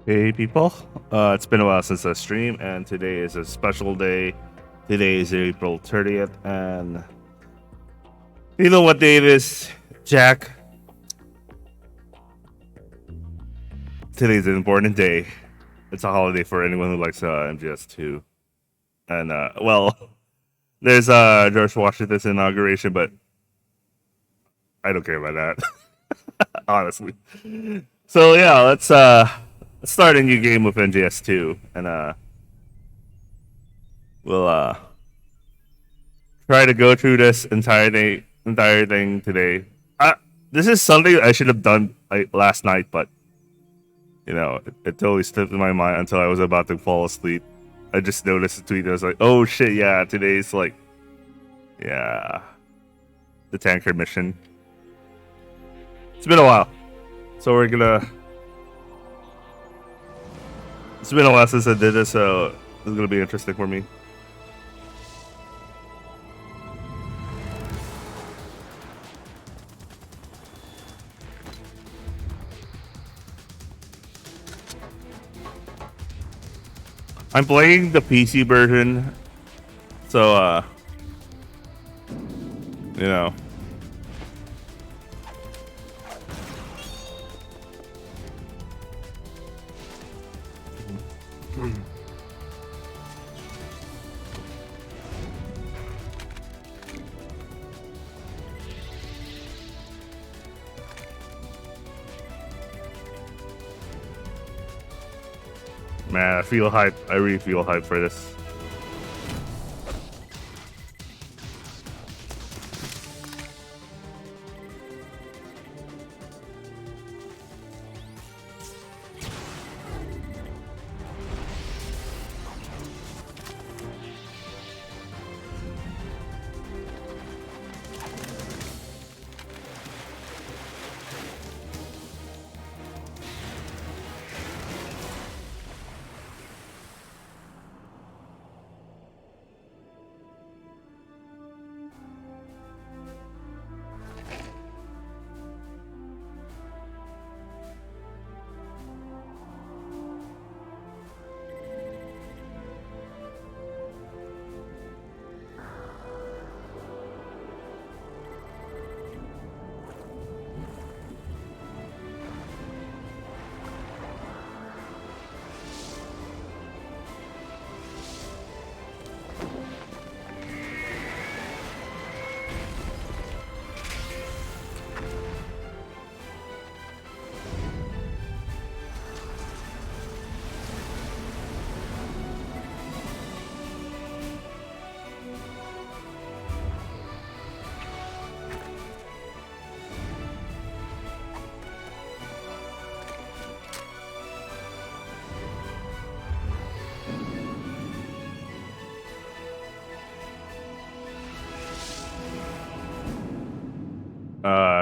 Hey people, it's been a while since I streamed, and today is a special day. Today is April 30th, and you know what day it is, Jack? Today's an important day. It's a holiday for anyone who likes MGS2. And, well, there's George Washington's inauguration, but I don't care about that, honestly. So, yeah, let's start a new game with MGS2, and, we'll, try to go through this entire thing today. This is something I should have done like last night, but it totally slipped in my mind until I was about to fall asleep. I just noticed the tweet. I was like, "Oh shit, yeah, today's like, yeah, the tanker mission." It's been a while, so we're gonna. It's been a while since I did this, so it's gonna be interesting for me. I'm playing the PC version, so you know. Man, I feel hype. I really feel hype for this.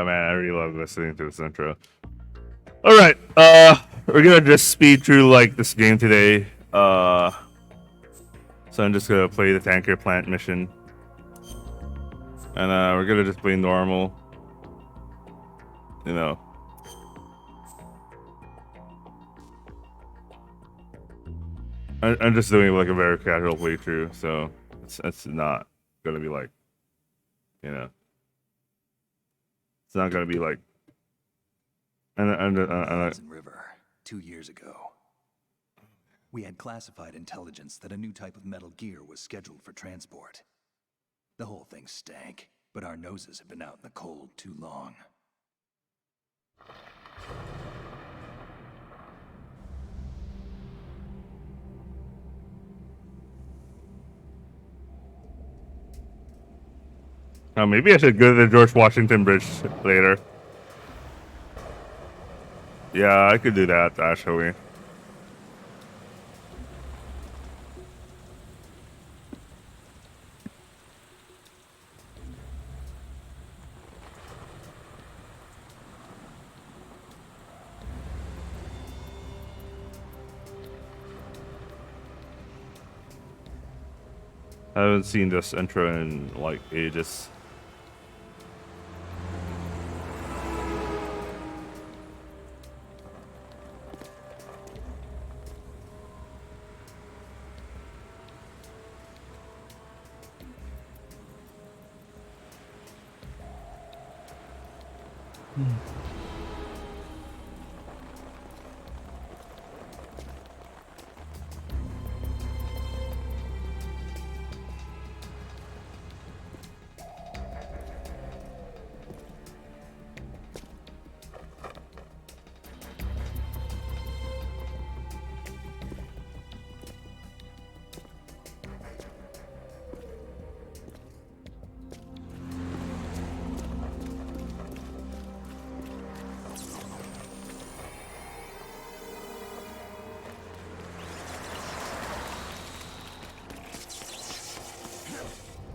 Man, I really love listening to this intro. All right, we're gonna just speed through like this game today. So I'm just gonna play the tanker plant mission, and we're gonna just play normal. You know, I'm just doing like a very casual playthrough, so it's not gonna be like, you know, it's not gonna be like. Hudson River, 2 years ago. We had classified intelligence that a new type of metal gear was scheduled for transport. The whole thing stank, but our noses have been out in the cold too long. Maybe I should go to the George Washington Bridge later. Yeah, I could do that actually. I haven't seen this intro in like ages.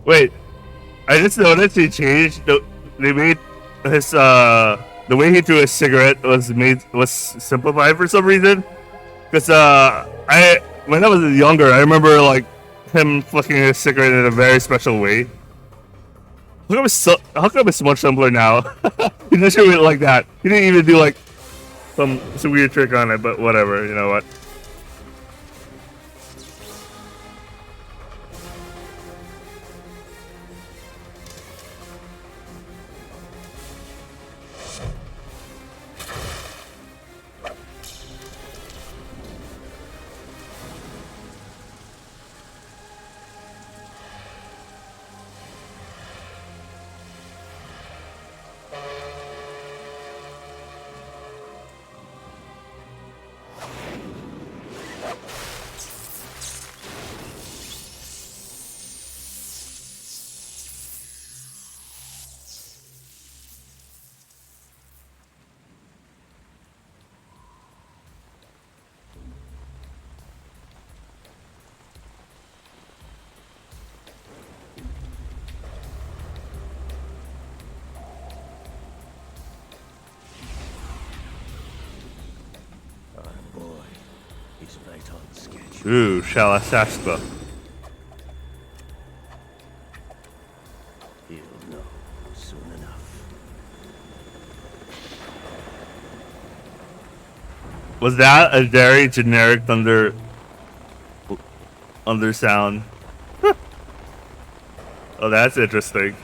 Wait, I just noticed he changed. They made his the way he threw his cigarette was simplified for some reason. Cause I when I was younger, I remember like him flicking his cigarette in a very special way. How come it's so much simpler now? He just do it like that. He didn't even do like some weird trick on it, but whatever. You know what? Boy, he's right on schedule. Ooh, Shalasaspa. He'll know soon enough. Was that a very generic thunder sound? Oh, that's interesting.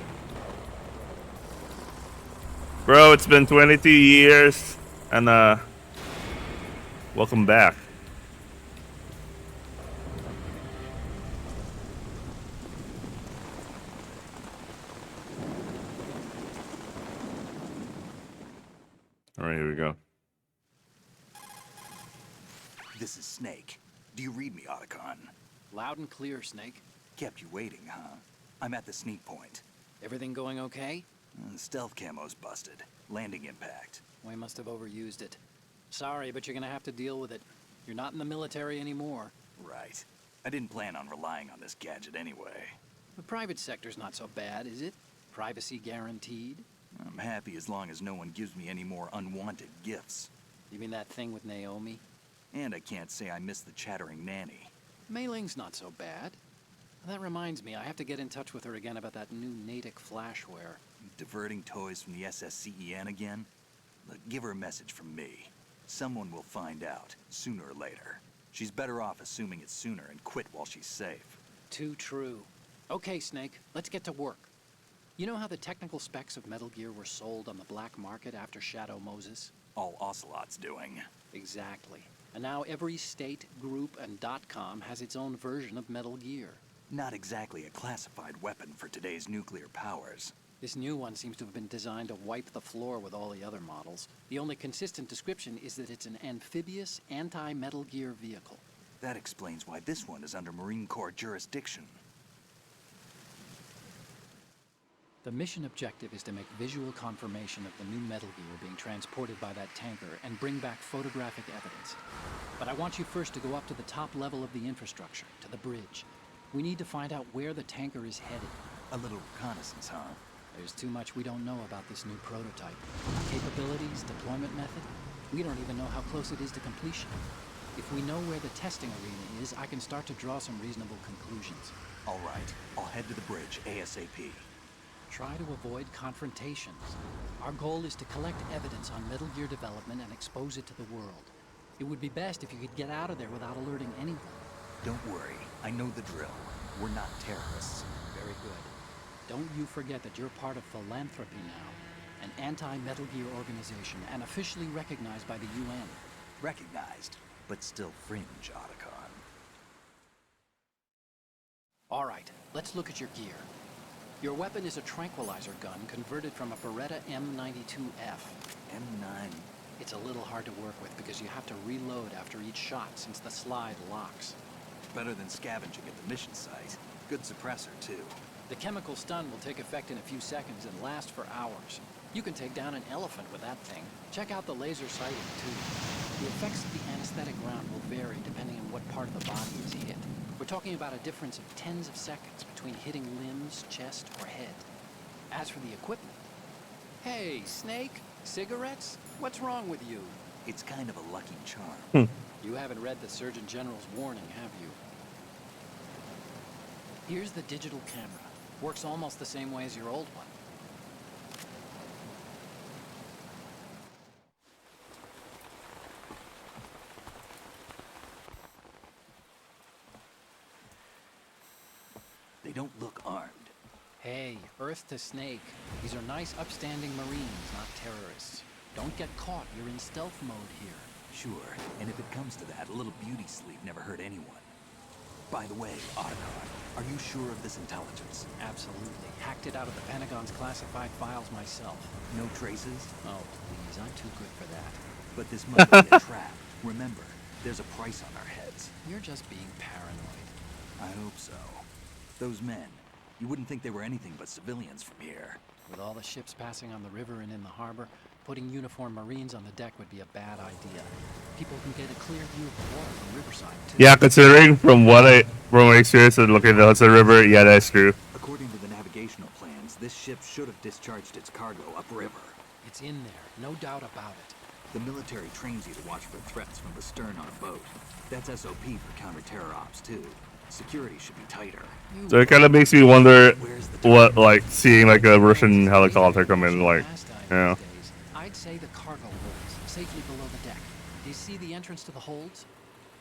Bro, it's been 22 years, and welcome back. All right, here we go. This is Snake. Do you read me, Otacon? Loud and clear, Snake. Kept you waiting, huh? I'm at the sneak point. Everything going okay? Stealth camo's busted. Landing impact. We must have overused it. Sorry, but you're gonna have to deal with it. You're not in the military anymore. Right. I didn't plan on relying on this gadget anyway. The private sector's not so bad, is it? Privacy guaranteed? I'm happy as long as no one gives me any more unwanted gifts. You mean that thing with Naomi? And I can't say I miss the chattering nanny. Mei Ling's not so bad. That reminds me, I have to get in touch with her again about that new Natick flashware. Diverting toys from the SSCEN again? Look, give her a message from me. Someone will find out, sooner or later. She's better off assuming it sooner and quit while she's safe. Too true. Okay, Snake, let's get to work. You know how the technical specs of Metal Gear were sold on the black market after Shadow Moses? All Ocelot's doing. Exactly. And now every state, group, and .com has its own version of Metal Gear. Not exactly a classified weapon for today's nuclear powers. This new one seems to have been designed to wipe the floor with all the other models. The only consistent description is that it's an amphibious, anti-Metal Gear vehicle. That explains why this one is under Marine Corps jurisdiction. The mission objective is to make visual confirmation of the new Metal Gear being transported by that tanker and bring back photographic evidence. But I want you first to go up to the top level of the infrastructure, to the bridge. We need to find out where the tanker is headed. A little reconnaissance, huh? There's too much we don't know about this new prototype. Capabilities, deployment method. We don't even know how close it is to completion. If we know where the testing arena is, I can start to draw some reasonable conclusions. All right, I'll head to the bridge ASAP. Try to avoid confrontations. Our goal is to collect evidence on Metal Gear development and expose it to the world. It would be best if you could get out of there without alerting anyone. Don't worry, I know the drill. We're not terrorists. Very good. Don't you forget that you're part of philanthropy now. an anti-Metal Gear organization and officially recognized by the UN. Recognized, but still fringe, Otacon. All right, let's look at your gear. Your weapon is a tranquilizer gun converted from a Beretta M92F. M9. It's a little hard to work with because you have to reload after each shot since the slide locks. Better than scavenging at the mission site. Good suppressor, too. The chemical stun will take effect in a few seconds and last for hours. You can take down an elephant with that thing. Check out the laser sighting, too. The effects of the anesthetic round will vary depending on what part of the body is hit. We're talking about a difference of tens of seconds between hitting limbs, chest, or head. As for the equipment... Hey, Snake? Cigarettes? What's wrong with you? It's kind of a lucky charm. You haven't read the Surgeon General's warning, have you? Here's the digital camera. Works almost the same way as your old one. They don't look armed. Hey, Earth to Snake. These are nice, upstanding Marines, not terrorists. Don't get caught. You're in stealth mode here. Sure, and if it comes to that, a little beauty sleep never hurt anyone. By the way, Otacon, are you sure of this intelligence? Absolutely. Hacked it out of the Pentagon's classified files myself. No traces? Oh, please. I'm too good for that. But this must be a trap. Remember, there's a price on our heads. You're just being paranoid. I hope so. Those men, you wouldn't think they were anything but civilians from here. With all the ships passing on the river and in the harbor, putting uniformed Marines on the deck would be a bad idea. People can get a clear view of the water from Riverside, too. Yeah, considering from my experience of looking at the Hudson River, yeah, that's true. According to the navigational plans, this ship should have discharged its cargo upriver. It's in there, no doubt about it. The military trains you to watch for threats from the stern on a boat. That's SOP for counter-terror ops, too. Security should be tighter. So it kind of makes me wonder Where's the what, like, seeing like a Russian helicopter come in, like, yeah. I'd say the cargo holds, safely below the deck. Do you see the entrance to the holds?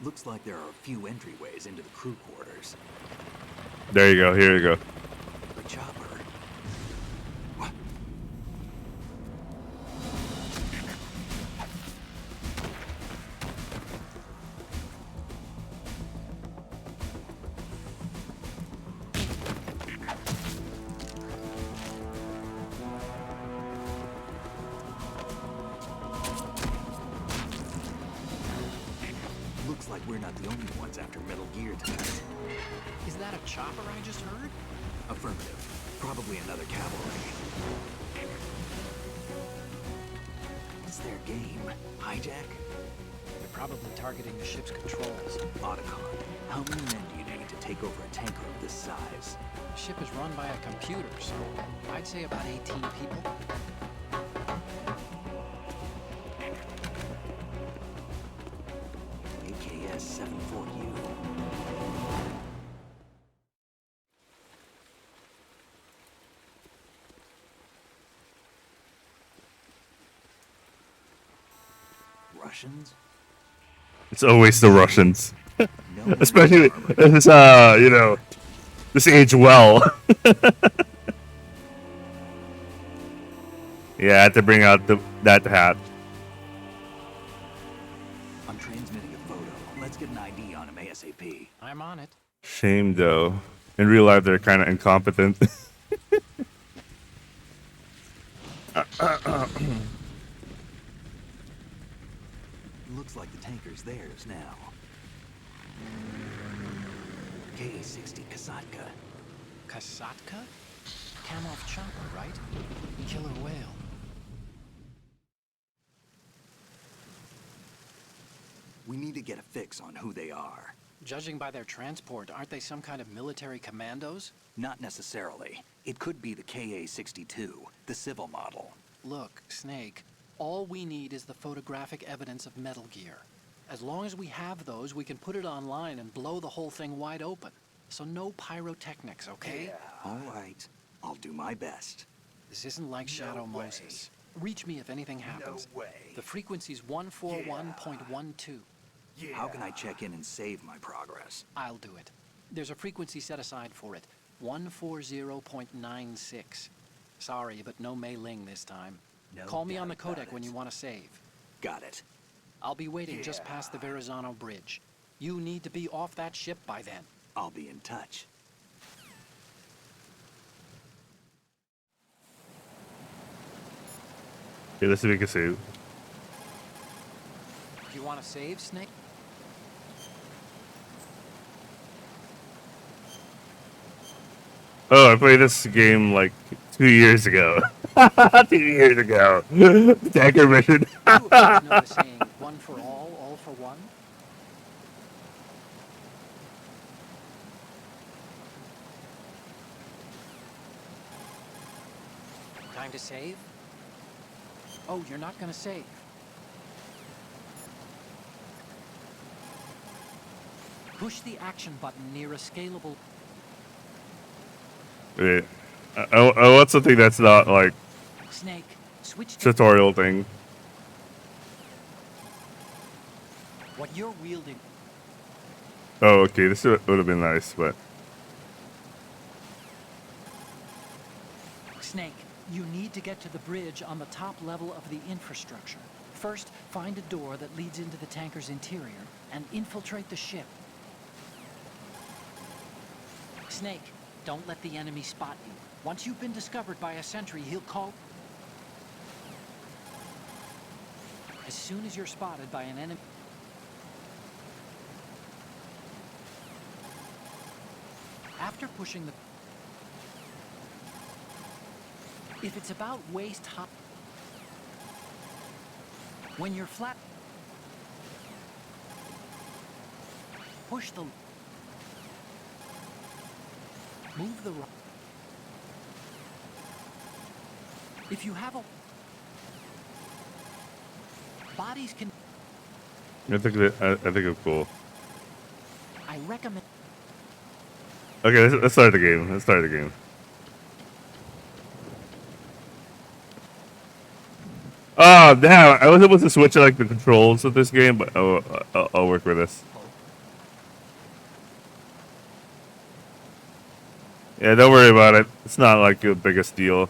Looks like there are a few entryways into the crew quarters. There you go. Here you go. The chopper. What? Looks like we're not the only ones after Metal Gear tonight. Is that a chopper I just heard? Affirmative. Probably another cavalry. What's their game? Hijack? They're probably targeting the ship's controls. Otacon, how many men do you need to take over a tanker of this size? The ship is run by a computer, so I'd say about 18 people. AKS 74U. Russians? It's always the Russians, No especially armor. if it's you know, this age well. Yeah, I had to bring out that hat. I'm transmitting a photo. Let's get an ID on him ASAP. I'm on it. Shame though. In real life, they're kind of incompetent. Looks like the tanker's theirs now. KA-60 Kasatka. Kasatka? Kamov chopper, right? Killer whale. We need to get a fix on who they are. Judging by their transport, aren't they some kind of military commandos? Not necessarily. It could be the KA-62, the civil model. Look, Snake, all we need is the photographic evidence of Metal Gear. As long as we have those, we can put it online and blow the whole thing wide open. So no pyrotechnics, okay? All right. I'll do my best. This isn't like Shadow Moses. Reach me if anything happens. way. The frequency's 141.12. How can I check in and save my progress? I'll do it. There's a frequency set aside for it. 140.96. Sorry, but no Mei Ling this time. No Call me on the doubt about codec when it. you want to save. Got it. I'll be waiting just past the Verrazano Bridge. You need to be off that ship by then. I'll be in touch. Okay, let's make a save. Do you want to save, Snake? Oh, I played this game like 2 years ago. 2 years ago. Tanker mission. You of course know the saying, one for all for one? Time to save? Oh, you're not gonna save. Push the action button near a scalable... Wait, I want something that's not like Snake, switch to tutorial thing. what you're wielding. Oh, okay, this would have been nice, but Snake, you need to get to the bridge on the top level of the infrastructure. First, find a door that leads into the tanker's interior and infiltrate the ship. Snake, don't let the enemy spot you. Once you've been discovered by a sentry, he'll call... As soon as you're spotted by an enemy... After pushing the... If it's about waist high... When you're flat... Push the... Move the... If you have a... Bodies can... I think it's cool. I recommend... Okay, let's start the game. Let's start the game. Oh, damn. I was able to switch like the controls of this game, but I'll work with this. Yeah, don't worry about it. It's not like the biggest deal.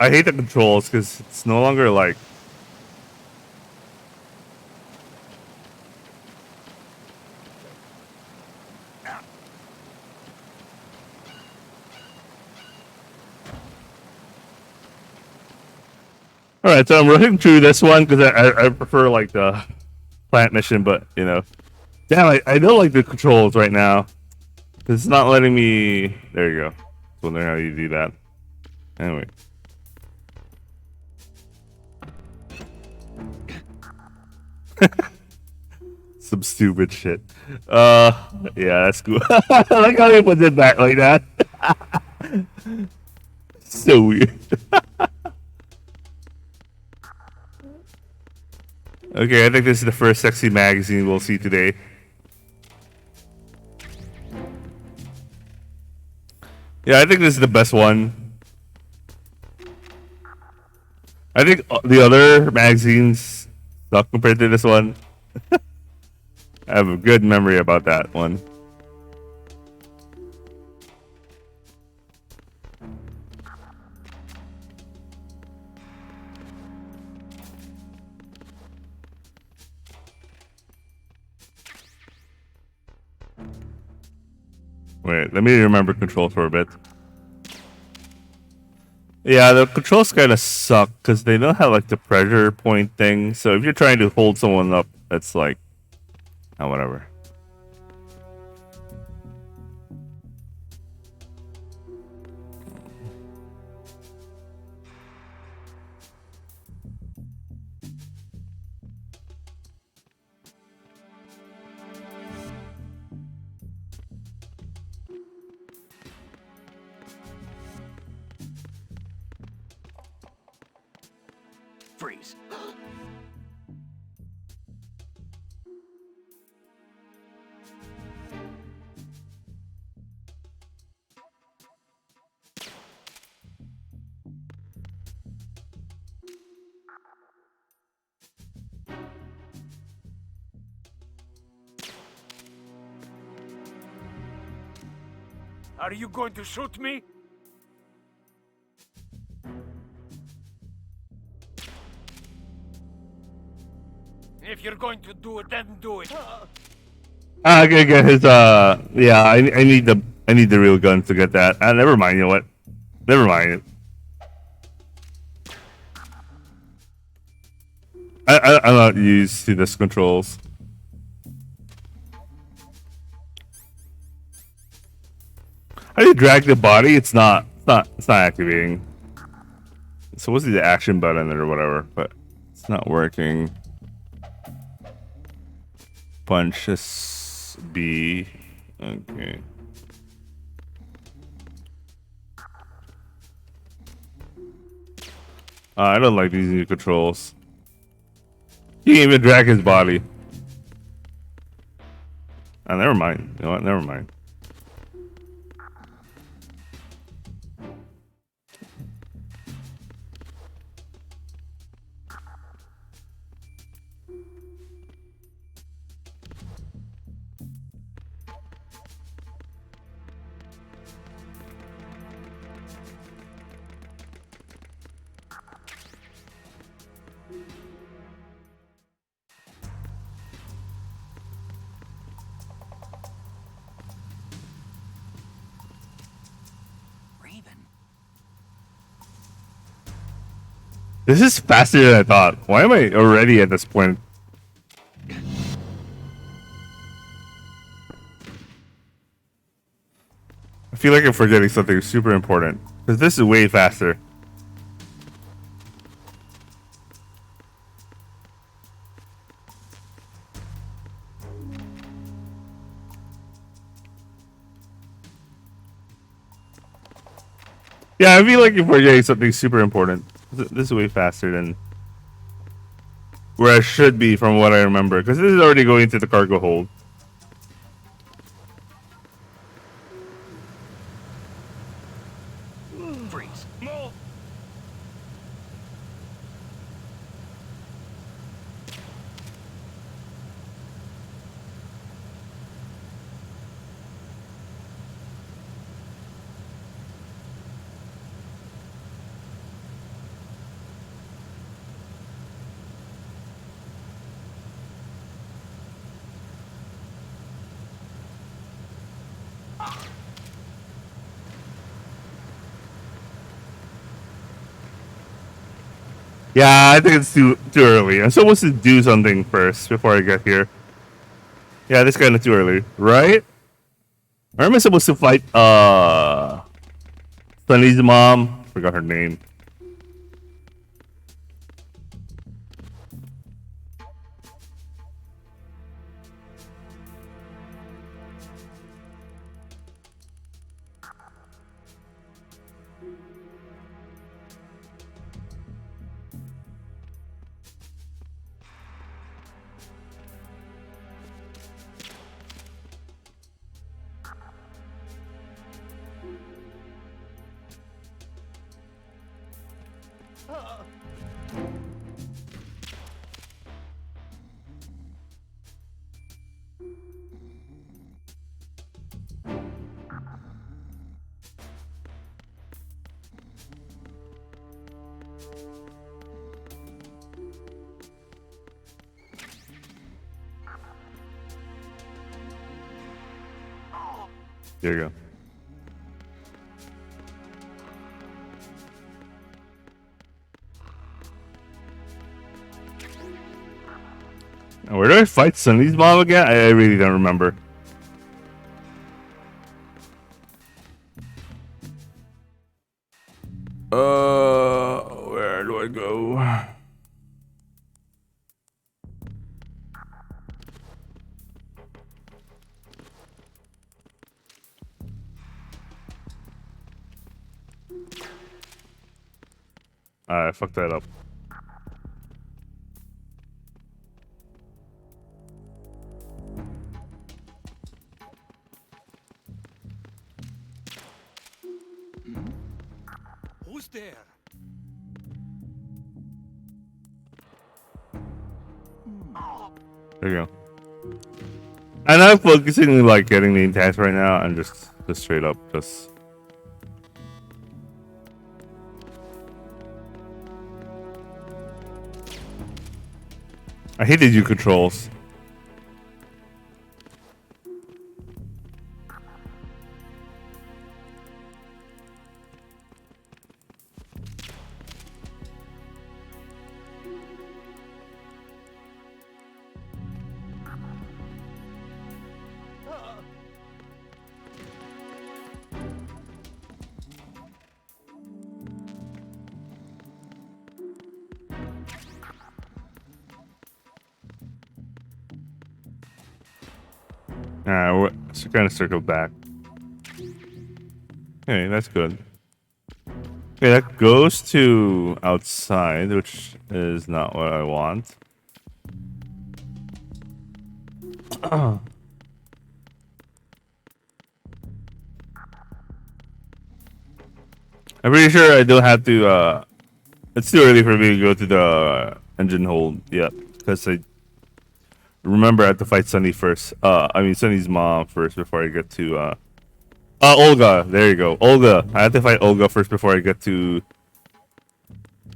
I hate the controls because it's no longer like... Alright, so I'm rushing through this one because I prefer like the plant mission, but you know. Damn, I don't like the controls right now. It's not letting me... There you go. I was wondering how you do that. Anyway. Some stupid shit. Yeah, that's cool. I like how they put it back like that. So weird. Okay, I think this is the first sexy magazine we'll see today. Yeah, I think this is the best one. I think the other magazines suck compared to this one. I have a good memory about that one. Wait, let me remember controls for a bit. Yeah, the controls kind of suck because they don't have like the pressure point thing. So if you're trying to hold someone up, it's like, oh, whatever. Freeze. Are you going to shoot me? If you're going to do it, then do it. I gotta get his yeah, I need the real gun to get that. Never mind, you know what? Never mind. I'm not used to this controls. How do you drag the body? It's not activating. So what's the action button or whatever, but it's not working. Punch this B. Okay. I don't like these new controls. You can't even drag his body. Oh, never mind. You know what? Never mind. This is faster than I thought. Why am I already at this point? I feel like I'm forgetting something super important. Because this is way faster. Yeah, I feel like I'm forgetting something super important. This is way faster than where I should be from what I remember. Because this is already going to the cargo hold. Freeze. Move. Yeah, I think it's too early. I'm supposed to do something first before I get here. Yeah, this kind of too early, right? Or am I supposed to fight Sunny's mom? Forgot her name. There you go. Now, where do I fight Sunny's mom again? I really don't remember. Where do I go? I fucked that up. Who's there? There you go. I'm not focusing on like getting the intense right now. I'm just Just straight up, just. I hate these U controls. We're kind of circled back. Okay, that's good. Okay, that goes to outside, which is not what I want. I'm pretty sure I don't have to. It's too early for me to go to the engine hold yet, because I remember I have to fight Sunny first. I mean Sunny's mom first before I get to. Olga. There you go, Olga. I have to fight Olga first before I get to.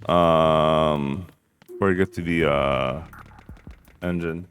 Before I get to the engine.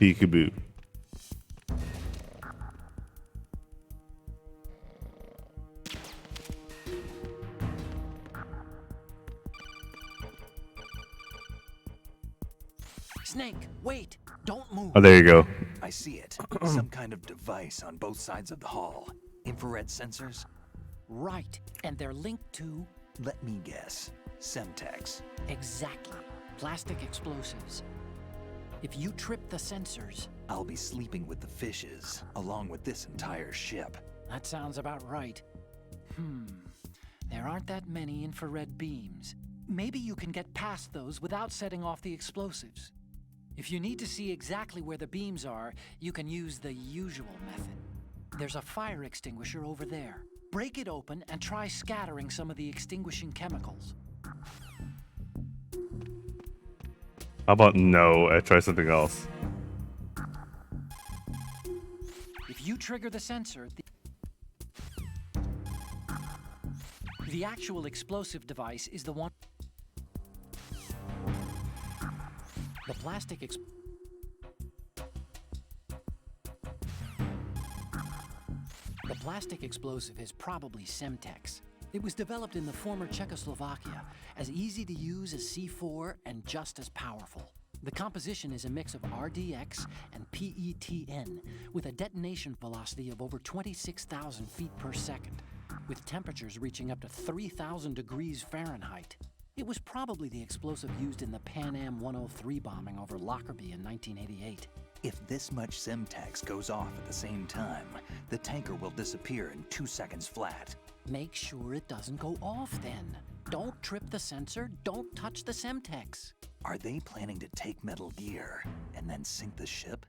Peekaboo. Snake, wait! Don't move! Oh, there you go. I see it. Some kind of device on both sides of the hall. Infrared sensors? Right, and they're linked to... Let me guess. Semtex. Exactly. Plastic explosives. If you trip the sensors... I'll be sleeping with the fishes, along with this entire ship. That sounds about right. There aren't that many infrared beams. Maybe you can get past those without setting off the explosives. If you need to see exactly where the beams are, you can use the usual method. There's a fire extinguisher over there. Break it open and try scattering some of the extinguishing chemicals. How about no? I try something else. If you trigger the sensor, the actual explosive device is the one... The plastic explosive is probably Semtex. It was developed in the former Czechoslovakia, as easy to use as C4 and just as powerful. The composition is a mix of RDX and PETN, with a detonation velocity of over 26,000 feet per second, with temperatures reaching up to 3,000 degrees Fahrenheit. It was probably the explosive used in the Pan Am 103 bombing over Lockerbie in 1988. If this much Semtex goes off at the same time, the tanker will disappear in 2 seconds flat. Make sure it doesn't go off then. Don't trip the sensor, don't touch the Semtex. Are they planning to take Metal Gear and then sink the ship?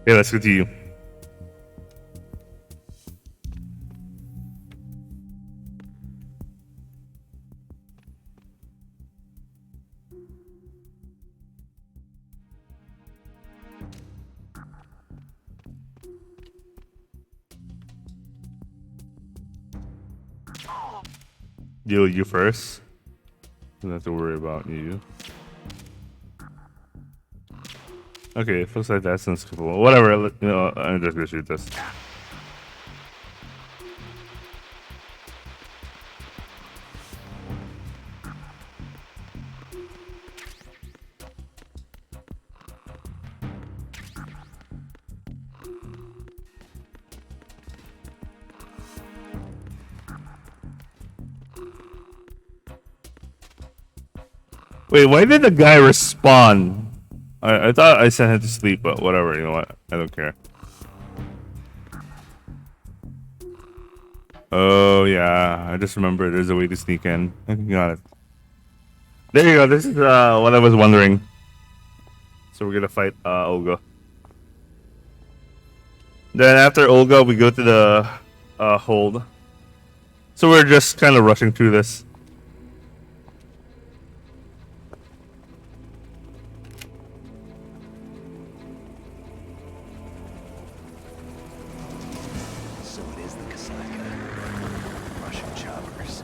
Yeah, let's continue. You first. Don't have to worry about you. Okay, it looks like that's unskippable. Whatever, you know, I'm just gonna shoot this. Wait, why did the guy respawn? I thought I sent him to sleep, but whatever, you know what? I don't care. Oh yeah, I just remember there's a way to sneak in. Got it. There you go, this is what I was wondering. So we're gonna fight Olga. Then after Olga we go to the hold. So we're just kind of rushing through this. So it is the Kasatka. Russian choppers.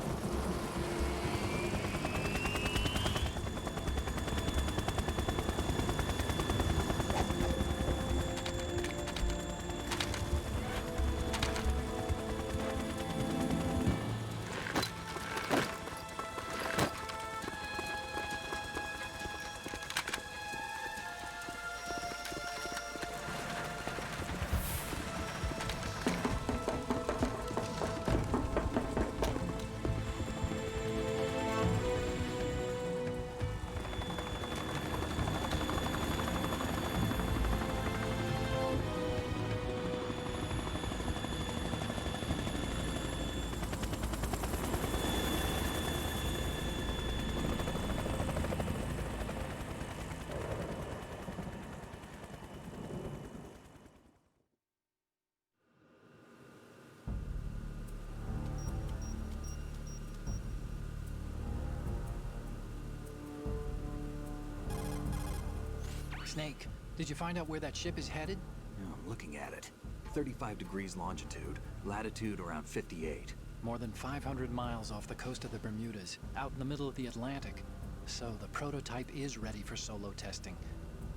Snake, did you find out where that ship is headed? Oh, I'm looking at it. 35 degrees longitude, latitude around 58. More than 500 miles off the coast of the Bermudas, out in the middle of the Atlantic. So the prototype is ready for solo testing.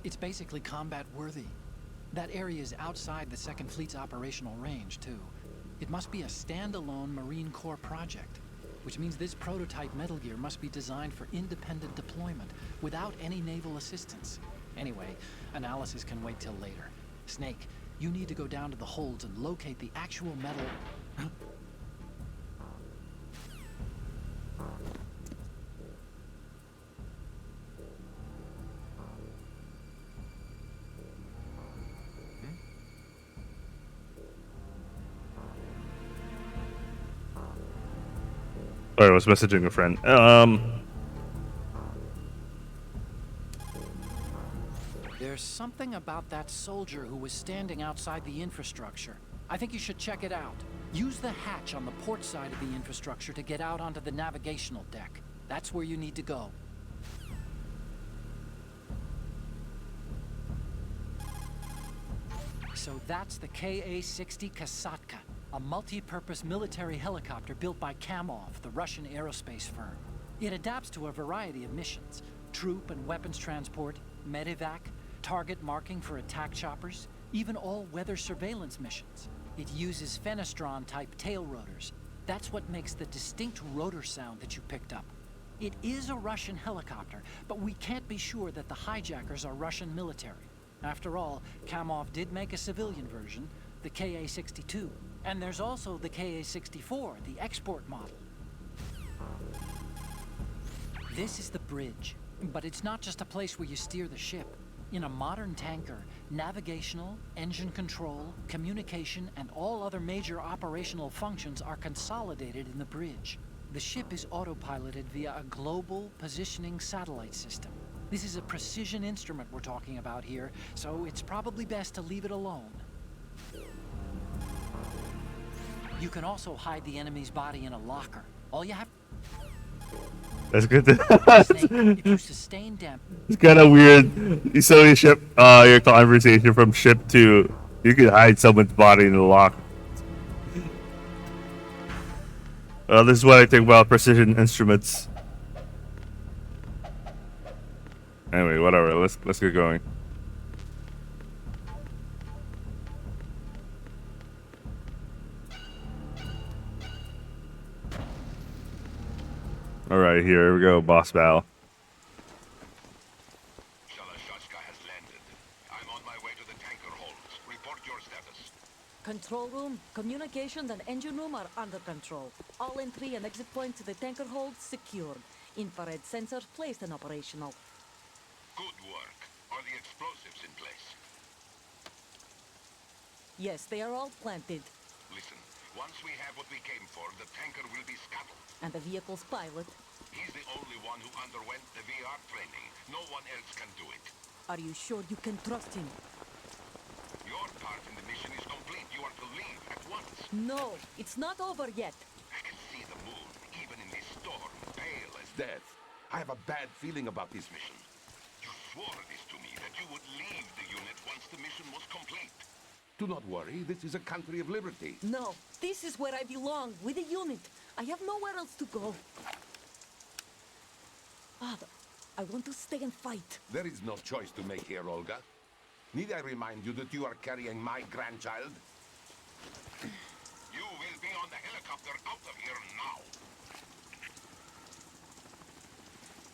It's basically combat worthy. That area is outside the Second Fleet's operational range, too. It must be a standalone Marine Corps project, which means this prototype Metal Gear must be designed for independent deployment without any naval assistance. Anyway, analysis can wait till later. Snake, you need to go down to the holds and locate the actual metal... Sorry, I was messaging a friend. There's something about that soldier who was standing outside the infrastructure. I think you should check it out. Use the hatch on the port side of the infrastructure to get out onto the navigational deck. That's where you need to go. So that's the Ka-60 Kasatka, a multi-purpose military helicopter built by Kamov, the Russian aerospace firm. It adapts to a variety of missions: troop and weapons transport, medevac, target marking for attack choppers, even all-weather surveillance missions. It uses Fenestron-type tail rotors. That's what makes the distinct rotor sound that you picked up. It is a Russian helicopter, but we can't be sure that the hijackers are Russian military. After all, Kamov did make a civilian version, the Ka-62. And there's also the Ka-64, the export model. This is the bridge, but it's not just a place where you steer the ship. In a modern tanker, navigational, engine control, communication, and all other major operational functions are consolidated in the bridge. The ship is autopiloted via a global positioning satellite system. This is a precision instrument we're talking about here, so it's probably best to leave it alone. You can also hide the enemy's body in a locker. All you have That's good. if you sustain damage. It's kind of weird. You suddenly ship your conversation from ship to you can hide someone's body in the lock. This is what I think about precision instruments. Anyway, whatever. Let's get going. All right, here we go, boss battle. Shalashashka has landed. I'm on my way to the tanker holds. Report your status. Control room, communications and engine room are under control. All entry and exit points to the tanker hold secured. Infrared sensors placed and operational. Good work. Are the explosives in place? Yes, they are all planted. Listen, once we have what we came for, the tanker will be scuttled. And the vehicle's pilot. He's the only one who underwent the VR training. No one else can do it. Are you sure you can trust him? Your part in the mission is complete. You are to leave at once. No, it's not over yet. I can see the moon, even in this storm, pale as death. I have a bad feeling about this mission. You swore this to me, that you would leave the unit once the mission was complete. Do not worry, this is a country of liberty. No, this is where I belong, with the unit. I have nowhere else to go. Father, I want to stay and fight. There is no choice to make here, Olga. Need I remind you that you are carrying my grandchild? You will be on the helicopter out of here now.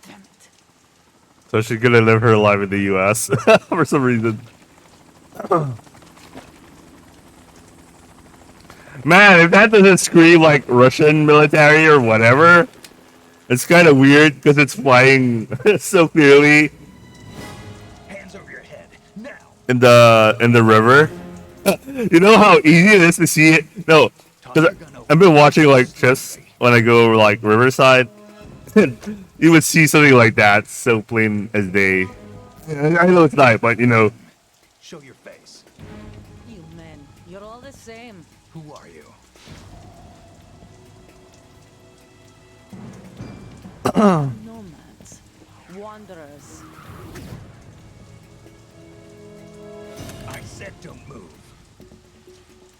Damn it. So she's gonna live her life in the U.S. for some reason. Man, if that doesn't scream like Russian military or whatever, it's kind of weird because it's flying so clearly Hands over your head, now! in the river. You know how easy it is to see it? No, because I've been watching like chess when I go over like Riverside. You would see something like that so plain as day. I know it's not, but you know. Show your face. You men, you're all the same. Who are you? Nomads. Wanderers. I said don't move.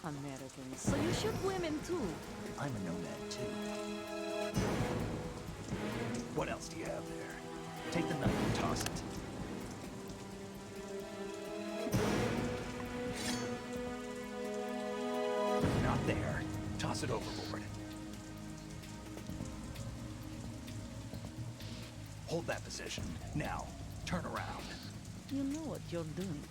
Americans. So you shoot women too. I'm a nomad too. What else do you have there? Take the knife and toss it. Not there. Toss it overboard. Hold that position. Now, turn around. You know what you're doing.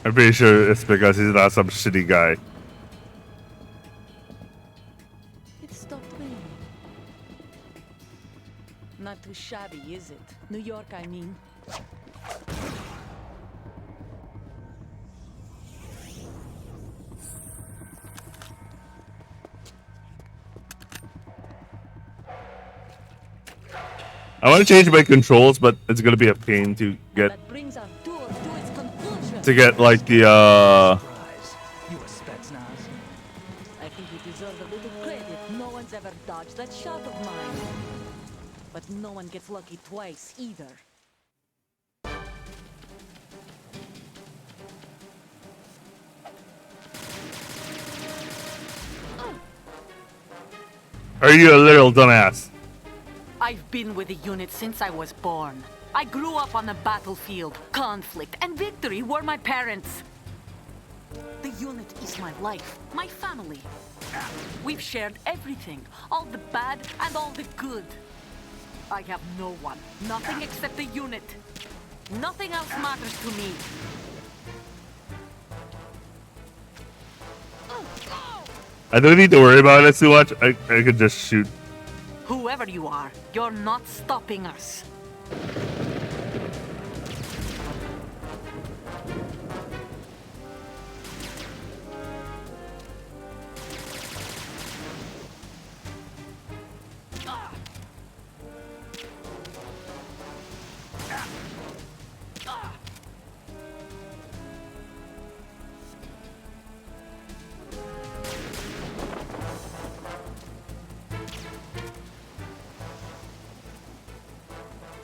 I'm pretty sure it's because he's not some shitty guy. It stopped raining. Not too shabby, is it? New York, I mean. I want to change my controls, but it's gonna be a pain to get That brings our tour to its conclusion. like the Surprise. You a Spetsnaz? I think you deserve a little credit. No one's ever dodged that shot of mine. But no one gets lucky twice either. Are you a little dumbass? I've been with the unit since I was born. I grew up on the battlefield. Conflict and victory were my parents. The unit is my life, my family. We've shared everything, all the bad and all the good. I have no one, nothing except the unit. Nothing else matters to me. I don't need to worry about it too much. I could just shoot. Whoever you are, you're not stopping us.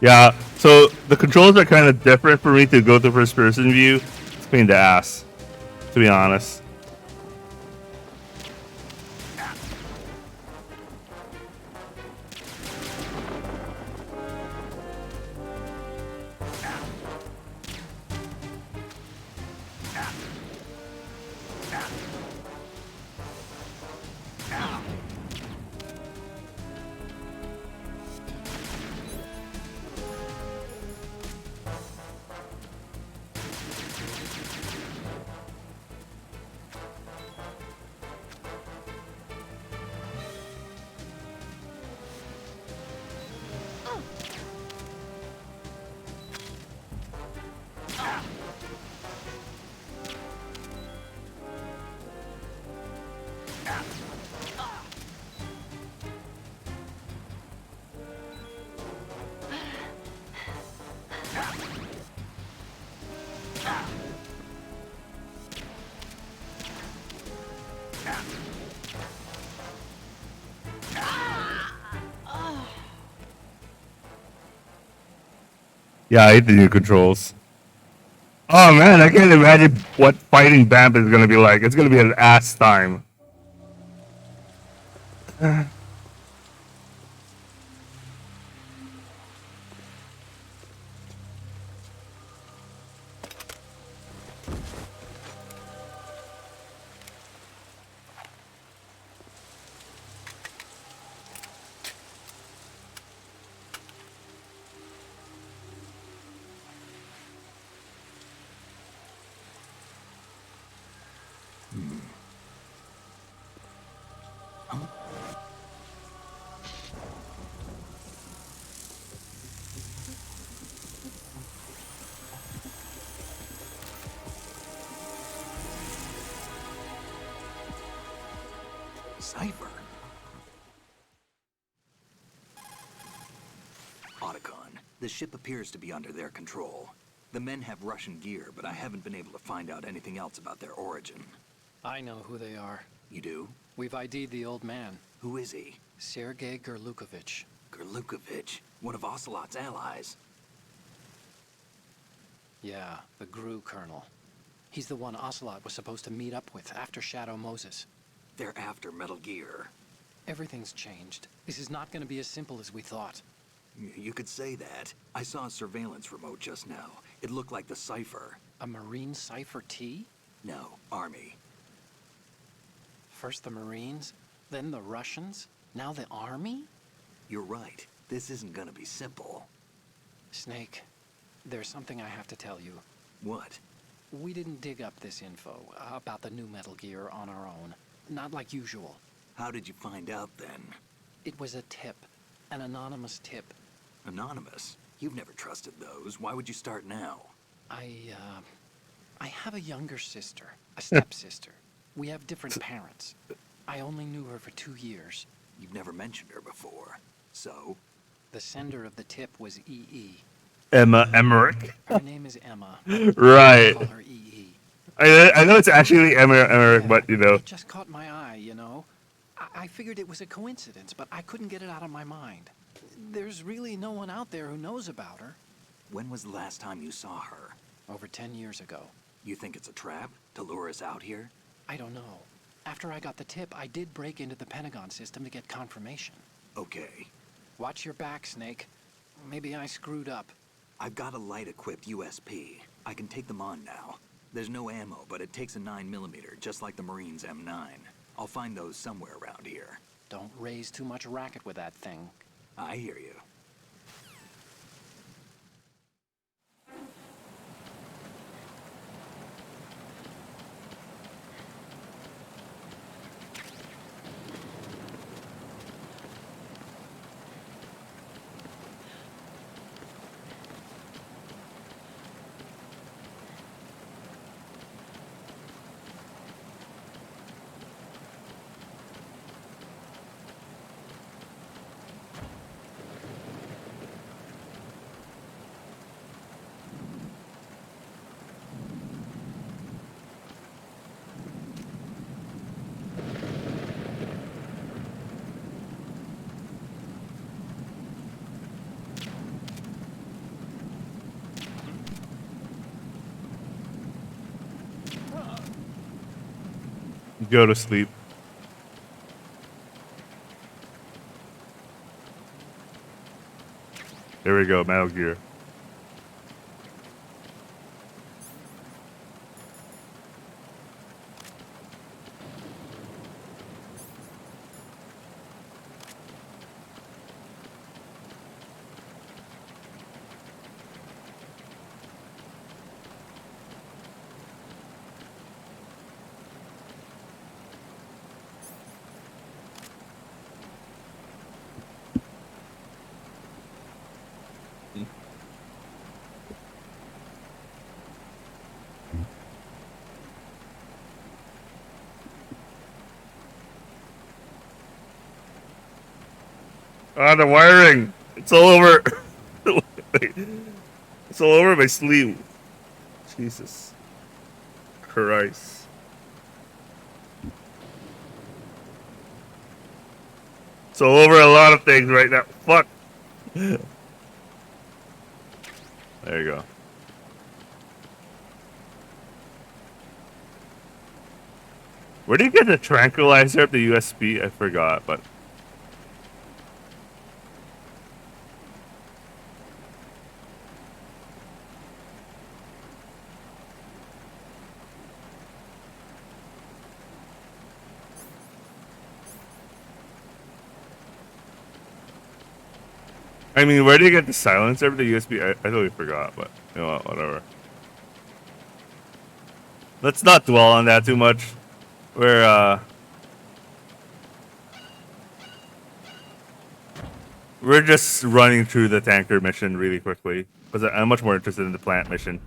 Yeah, so the controls are kind of different for me to go to first person view. It's a pain in the ass, to be honest. Yeah, I hate the new controls. Oh man, I can't imagine what fighting Bamp is gonna be like. It's gonna be an ass time. Cipher. Otacon, the ship appears to be under their control. The men have Russian gear, but I haven't been able to find out anything else about their origin. I know who they are. You do? We've ID'd the old man, Who is he? Sergei Gerlukovich. Gerlukovich, one of Ocelot's allies. Yeah, the GRU colonel. He's the one Ocelot was supposed to meet up with after Shadow Moses. They're after Metal Gear. Everything's changed. This is not going to be as simple as we thought. You could say that. I saw a surveillance remote just now. It looked like the Cipher. A Marine Cipher T? No, Army. First the Marines, then the Russians, now the Army? You're right. This isn't gonna be simple. Snake, there's something I have to tell you. What? We didn't dig up this info about the new Metal Gear on our own. Not like usual. How did you find out then? It was a tip. An anonymous tip. Anonymous? You've never trusted those. Why would you start now? I have a younger sister, a stepsister. We have different parents. I only knew her for 2 years. You've never mentioned her before. So? The sender of the tip was EE. Emma Emmerich. Her name is Emma. Right. Call her EE. I know it's actually Emma Emmerich, but you know. It just caught my eye, you know? I figured it was a coincidence, but I couldn't get it out of my mind. There's really no one out there who knows about her. When was the last time you saw her? Over 10 years ago. You think it's a trap? To lure us out here? I don't know. After I got the tip, I did break into the Pentagon system to get confirmation. Okay. Watch your back, Snake. Maybe I screwed up. I've got a light-equipped USP. I can take them on now. There's no ammo, but it takes a 9mm, just like the Marines' M9. I'll find those somewhere around here. Don't raise too much racket with that thing. I hear you. go to sleep. There we go, Metal Gear. Ah, the wiring! It's all over. It's all over my sleeve. Jesus Christ. It's all over a lot of things right now. Fuck. There you go. Where do you get the tranquilizer of the USB? I forgot, but. I mean, where do you get the silencer of the USB? I totally forgot, but you know what, whatever. Let's not dwell on that too much. We're just running through the tanker mission really quickly because I'm much more interested in the plant mission.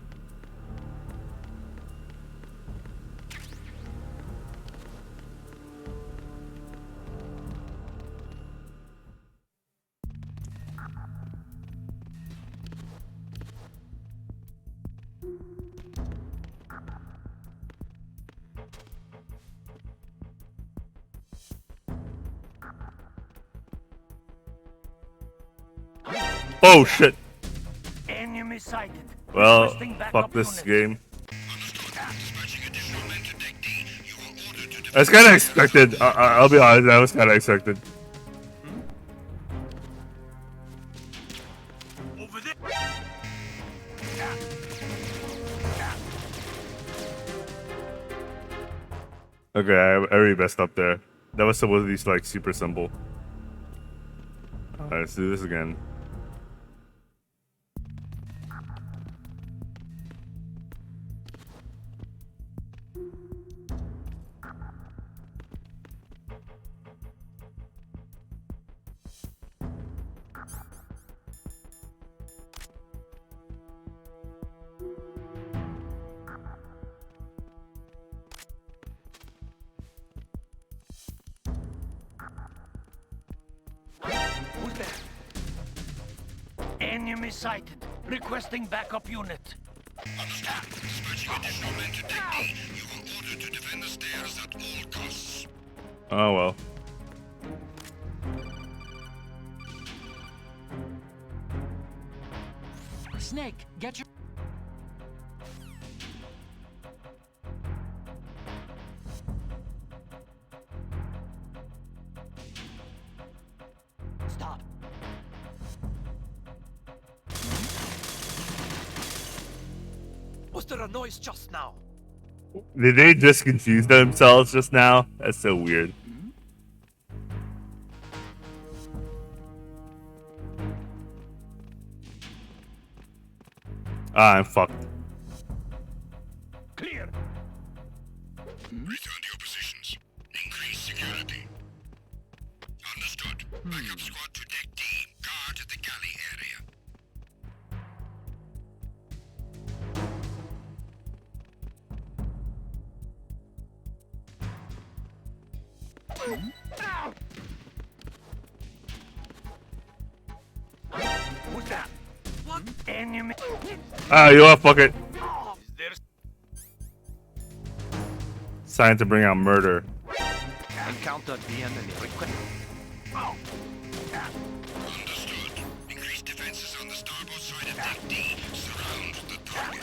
Oh shit. Enemy sighted. Well, Requesting fuck backup this unit. game. That's kind of expected. I'll be honest, that was kind of expected. Over there. Okay, I really messed up there. That was supposed to be like super simple. Alright, let's do this again. Who's there? Enemy sighted. Requesting backup unit. Understand. Dispatching additional men to Deck D. You are ordered to defend the stairs at all costs. Oh well. Snake, get your... Stop. Was there a noise just now? Did they just confuse themselves just now? That's so weird. Ah, I'm fucked. Clear. Return to your positions. Increase security. Understood. Backup squad to Deck D. Guard the galley area. Who's that? What? Enemy. Ah, you are fuck it. Is there Sign to bring out murder. encountered the enemy? Request. Understood. Increase defenses on the starboard side of Deck D. Surround the target.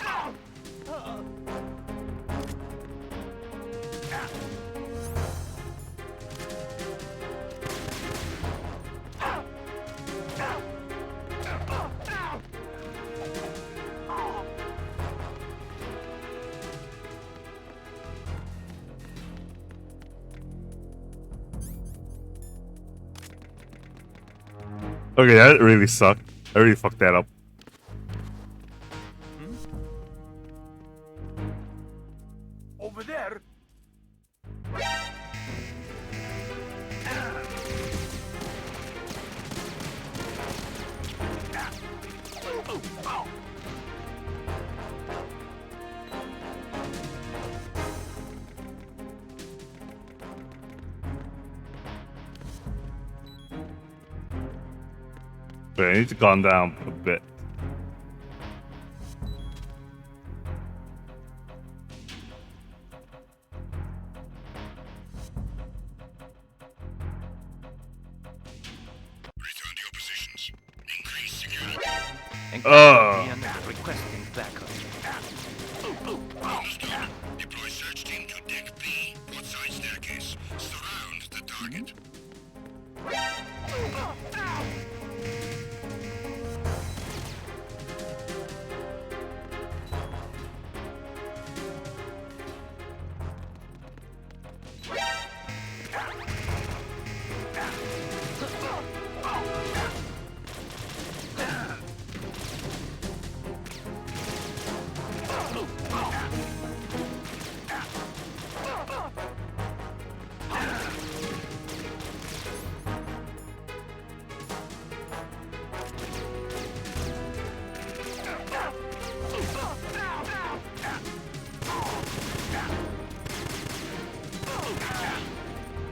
Okay, that really sucked. I really fucked that up. Over there. Wait, I need to calm down a bit. Return to your positions. Increase security. Requesting backup. Understood. Deploy search team to deck B. Outside staircase. Surround the target.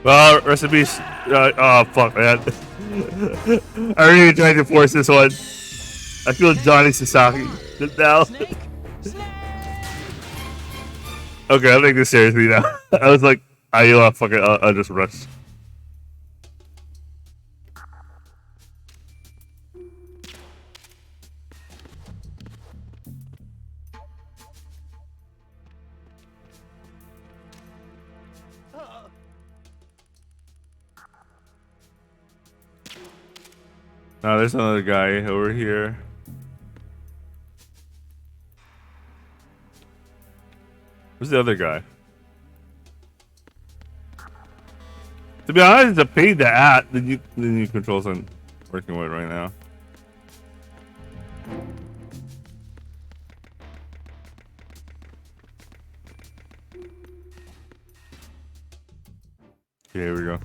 Well, recipes. Oh fuck, man. I really tried to force this one. I feel Johnny Sasaki now. Okay, I'll take this seriously now. I was like, fuck it, I'll just rush. Now there's another guy over here. Who's the other guy? To be honest, the paid the at the new controls I'm working with right now. Okay, here we go.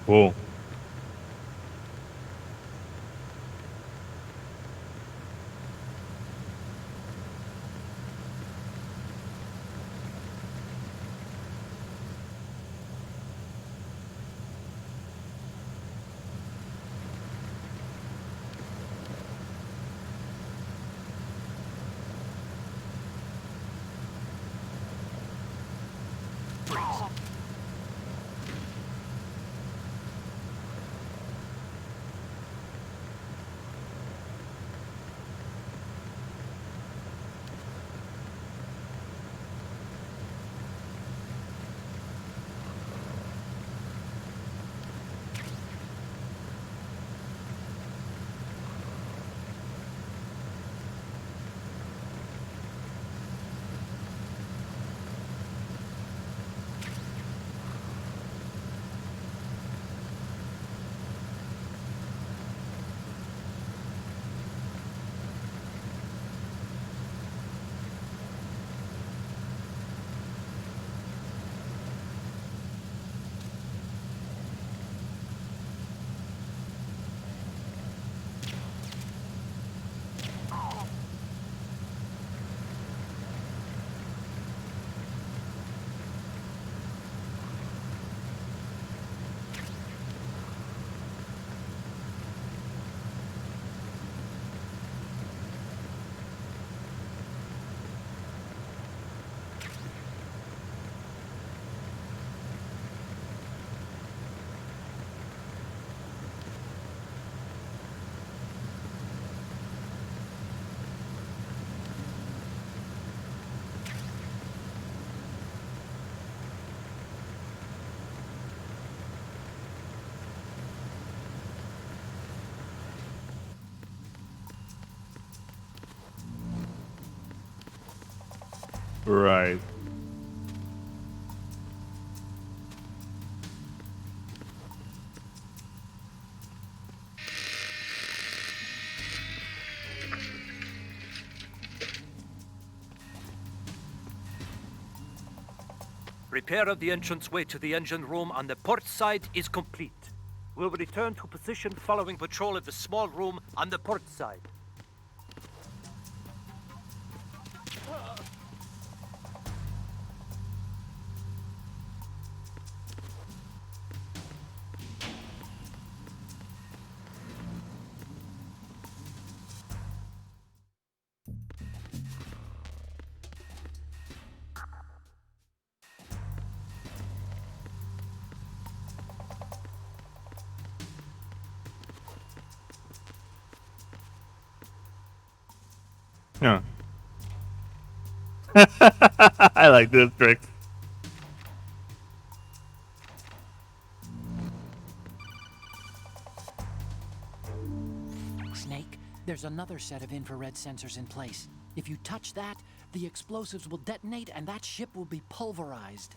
Cool. Right. Repair of the entranceway to the engine room on the port side is complete. We'll return to position following patrol of the small room on the port side. Yeah. I like this trick. Snake, there's another set of infrared sensors in place. If you touch that, the explosives will detonate and that ship will be pulverized.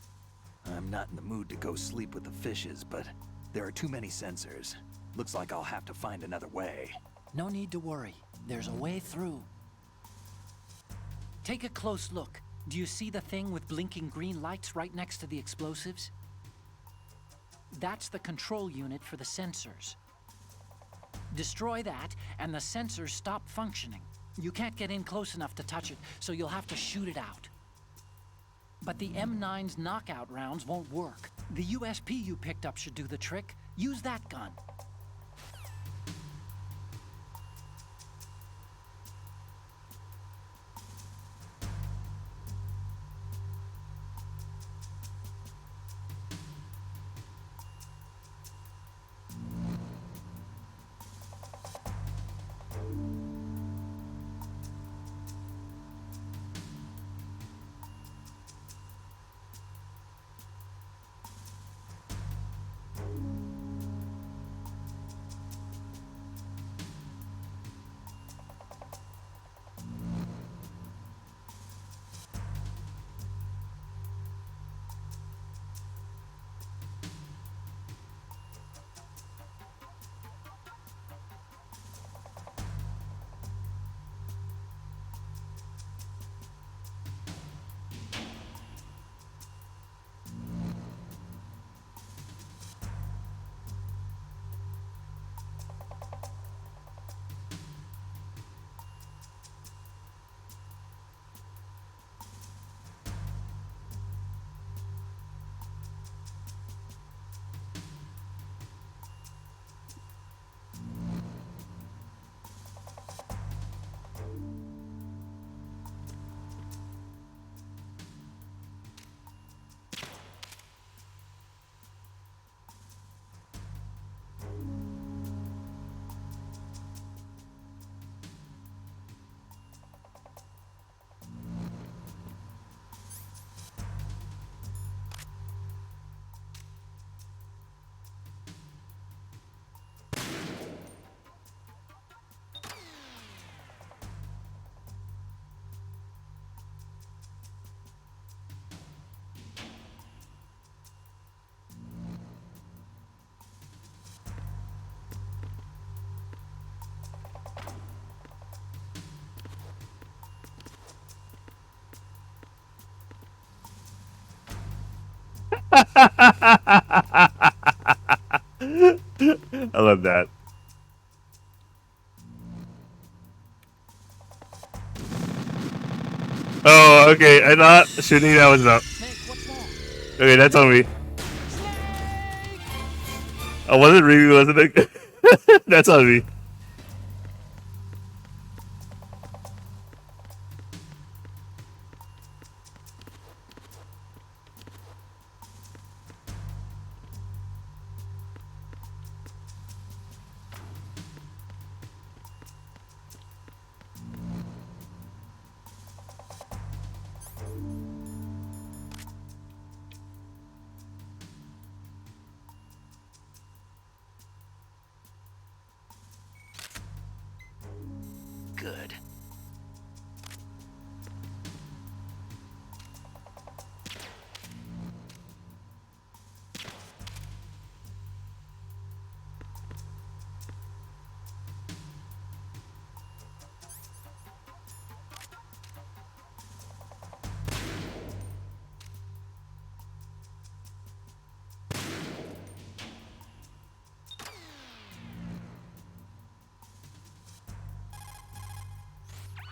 I'm not in the mood to go sleep with the fishes, but there are too many sensors. Looks like I'll have to find another way. No need to worry. There's a way through. Take a close look. Do you see the thing with blinking green lights right next to the explosives? That's the control unit for the sensors. Destroy that, and the sensors stop functioning. You can't get in close enough to touch it, so you'll have to shoot it out. But the M9's knockout rounds won't work. The USP you picked up should do the trick. Use that gun. I love that. Oh, okay. I thought shooting that was up. Snake, what's wrong? Okay, that's on me. I wasn't really, wasn't it? That's on me.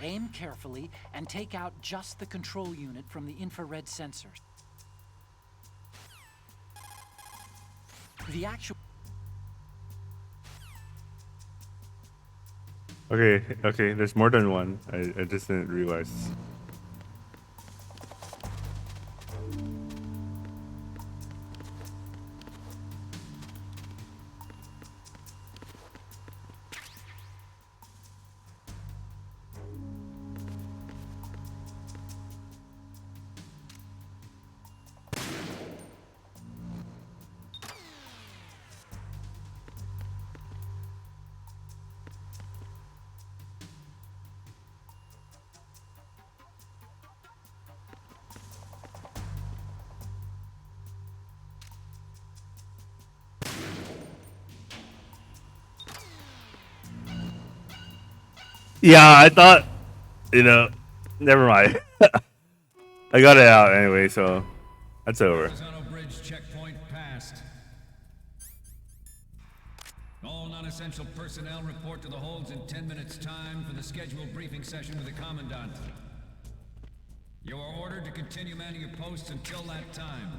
Aim carefully and take out just the control unit from the infrared sensors. The actual... Okay, there's more than one. I just didn't realize. Yeah, I thought, never mind. I got it out anyway, so that's over. Verrazano Bridge checkpoint passed. All non-essential personnel report to the holds in 10 minutes' time for the scheduled briefing session with the Commandant. You are ordered to continue manning your posts until that time.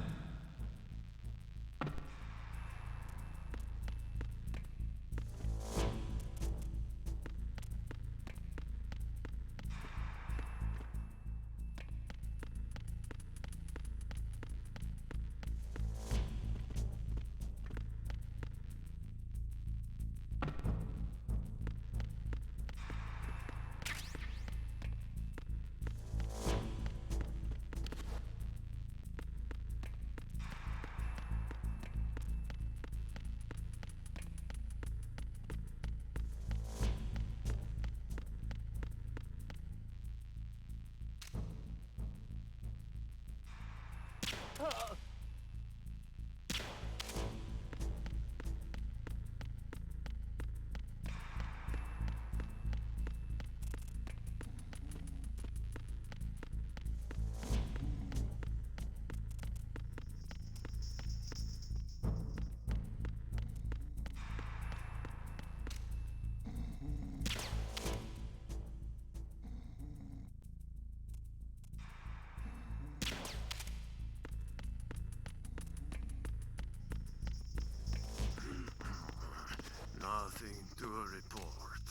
Nothing to report.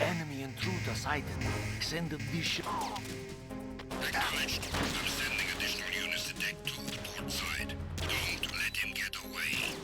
Enemy intruder sighted. Send addition. Acknowledged. I'm sending additional units to Deck 2, port side. Don't let him get away.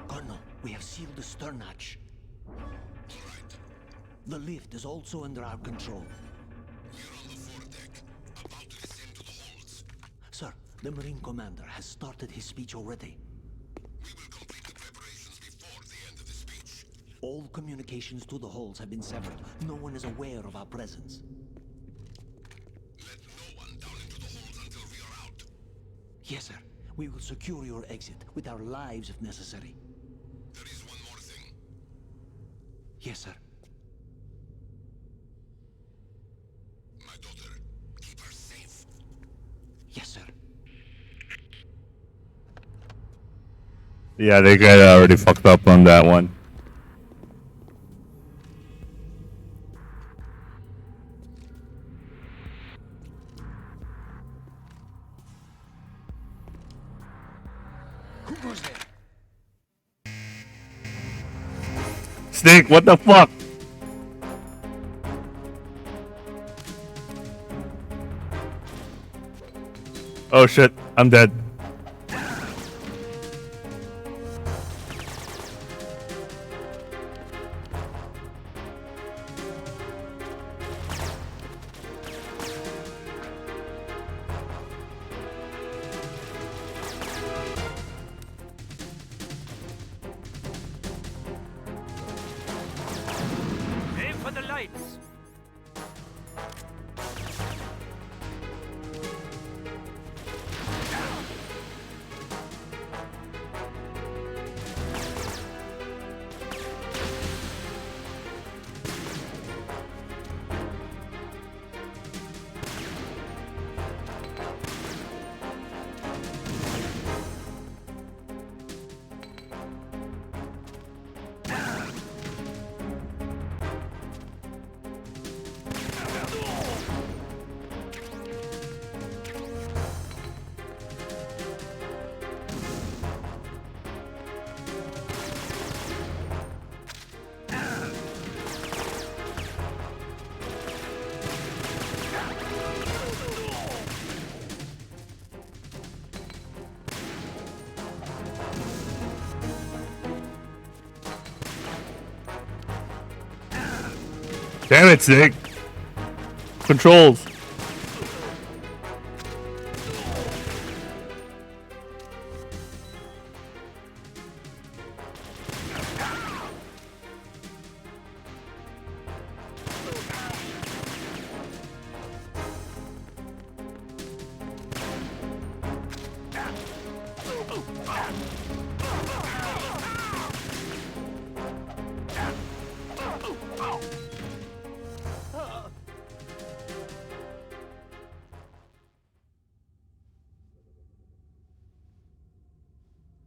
Colonel, we have sealed the stern hatch. All right. The lift is also under our control. We're on the foredeck, about to descend to the holds. Sir, the Marine Commander has started his speech already. We will complete the preparations before the end of the speech. All All communications to the holds have been severed. No one is aware of our presence. Let no one down into the holds until we are out. Yes, sir. We will secure your exit with our lives if necessary. There is one more thing. Yes, sir. My daughter, keep her safe. Yes, sir. Yeah, they got already fucked up on that one. Who goes there? Snake, what the fuck? Oh shit, I'm dead. Aim for the lights. Damn it, Snake. Controls.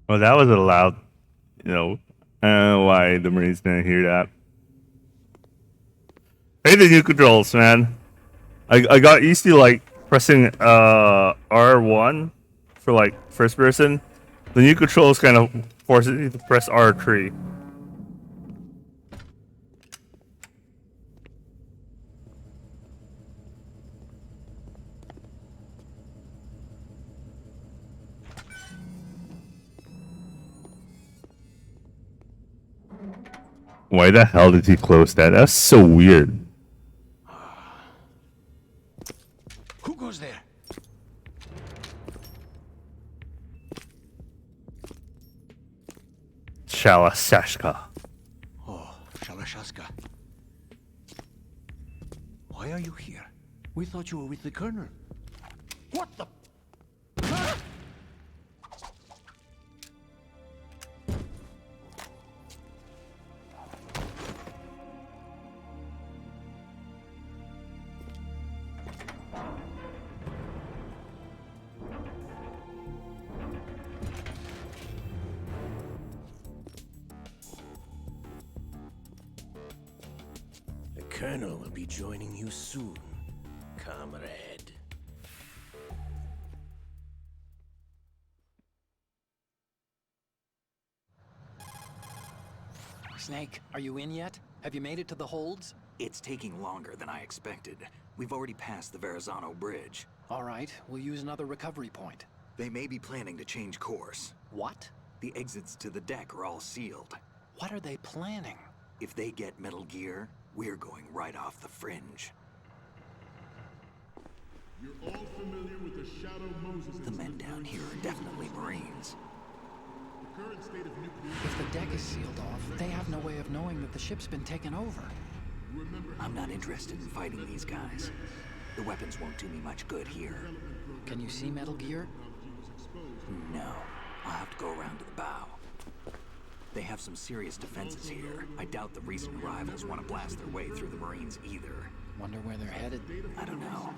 Well, that was loud. You know, I don't know why the Marines didn't hear that. Hey, the new controls, man. I got used to like pressing R1 for like first person. The new controls kind of forces you to press R3. Why the hell did he close that? That's so weird. Who goes there? Shalasashka. Oh, Shalashaska. Why are you here? We thought you were with the Colonel. What the? The Colonel will be joining you soon, comrade. Snake, are you in yet? Have you made it to the holds? It's taking longer than I expected. We've already passed the Verrazano Bridge. All right, we'll use another recovery point. They may be planning to change course. What? The exits to the deck are all sealed. What are they planning? If they get Metal Gear, we're going right off the fringe. You're all familiar with the Shadow Moses. The men down here are definitely Marines. If the deck is sealed off, they have no way of knowing that the ship's been taken over. I'm not interested in fighting these guys. The weapons won't do me much good here. Can you see Metal Gear? No. I'll have to go around to the bow. They have some serious defenses here. I doubt the recent arrivals want to blast their way through the Marines either. Wonder where they're headed? I don't know.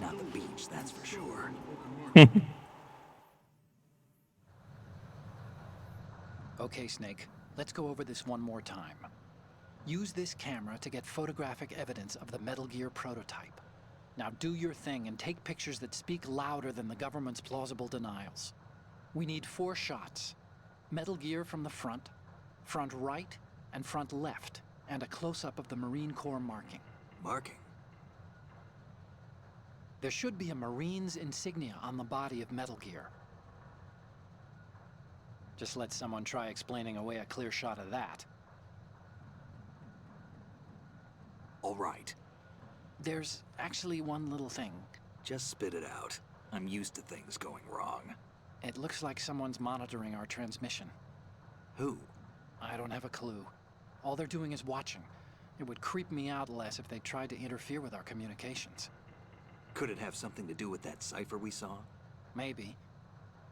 Not the beach, that's for sure. Okay, Snake. Let's go over this one more time. Use this camera to get photographic evidence of the Metal Gear prototype. Now do your thing and take pictures that speak louder than the government's plausible denials. We need 4 shots. Metal Gear from the front, front right, and front left, and a close-up of the Marine Corps marking. Marking? There should be a Marine's insignia on the body of Metal Gear. Just let someone try explaining away a clear shot of that. All right. There's actually one little thing. Just spit it out. I'm used to things going wrong. It looks like someone's monitoring our transmission. Who? I don't have a clue. All they're doing is watching. It would creep me out less if they tried to interfere with our communications. Could it have something to do with that cipher we saw? Maybe.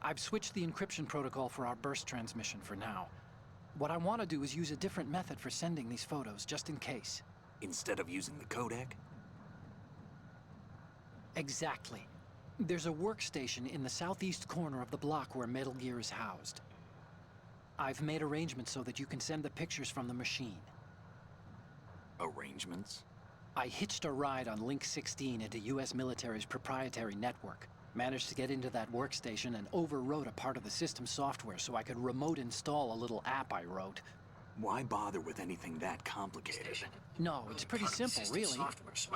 I've switched the encryption protocol for our burst transmission for now. What I want to do is use a different method for sending these photos, just in case. Instead of using the codec? Exactly. There's a workstation in the southeast corner of the block where Metal Gear is housed. I've made arrangements so that you can send the pictures from the machine. Arrangements? I hitched a ride on Link 16 into US military's proprietary network. Managed to get into that workstation and overwrote a part of the system software so I could remote install a little app I wrote. Why bother with anything that complicated? No, it's pretty simple, really.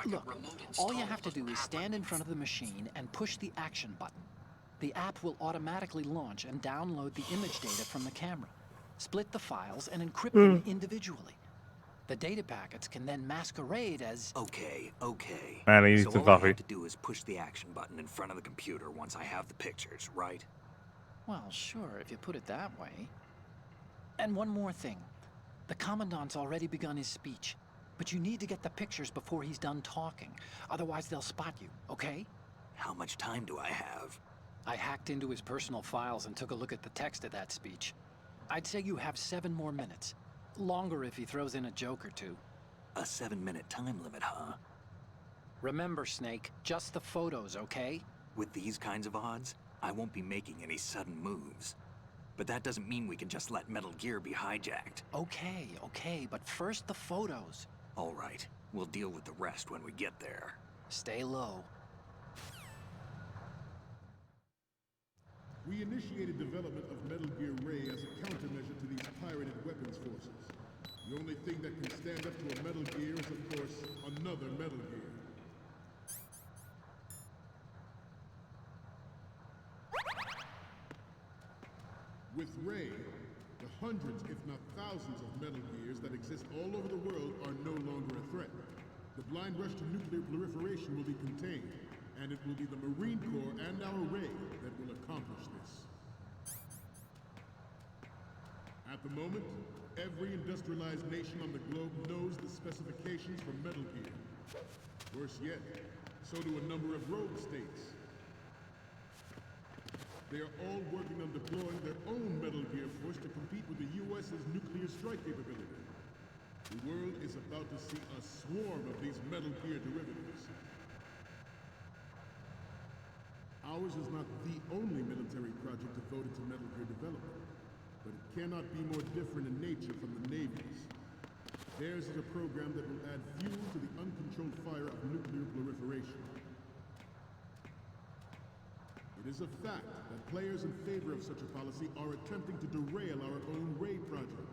Look, all you have to do is stand in front of the machine and push the action button. The app will automatically launch and download the image data from the camera, split the files, and encrypt them individually. The data packets can then masquerade as... Okay. Man, I need so some all coffee. I have to do is push the action button in front of the computer once I have the pictures, right? Well, sure, if you put it that way. And one more thing. The Commandant's already begun his speech, but you need to get the pictures before he's done talking. Otherwise, they'll spot you, okay? How much time do I have? I hacked into his personal files and took a look at the text of that speech. I'd say you have 7 more minutes. Longer if he throws in a joke or two. A 7-minute time limit, huh? Remember, Snake, just the photos, okay? With these kinds of odds, I won't be making any sudden moves. But that doesn't mean we can just let Metal Gear be hijacked. Okay, but first the photos. All right, we'll deal with the rest when we get there. Stay low. We initiated development of Metal Gear Ray as a countermeasure to these pirated weapons forces. The only thing that can stand up to a Metal Gear is, of course, another Metal Gear. With Ray, the hundreds, if not thousands, of Metal Gears that exist all over the world are no longer a threat. The blind rush to nuclear proliferation will be contained, and it will be the Marine Corps and our Ray that will accomplish this. At the moment, every industrialized nation on the globe knows the specifications for Metal Gear. Worse yet, so do a number of rogue states. They are all working on deploying their own Metal Gear force to compete with the US's nuclear strike capability. The world is about to see a swarm of these Metal Gear derivatives. Ours is not the only military project devoted to Metal Gear development, but it cannot be more different in nature from the Navy's. Theirs is a program that will add fuel to the uncontrolled fire of nuclear proliferation. It is a fact that players in favor of such a policy are attempting to derail our own Ray project.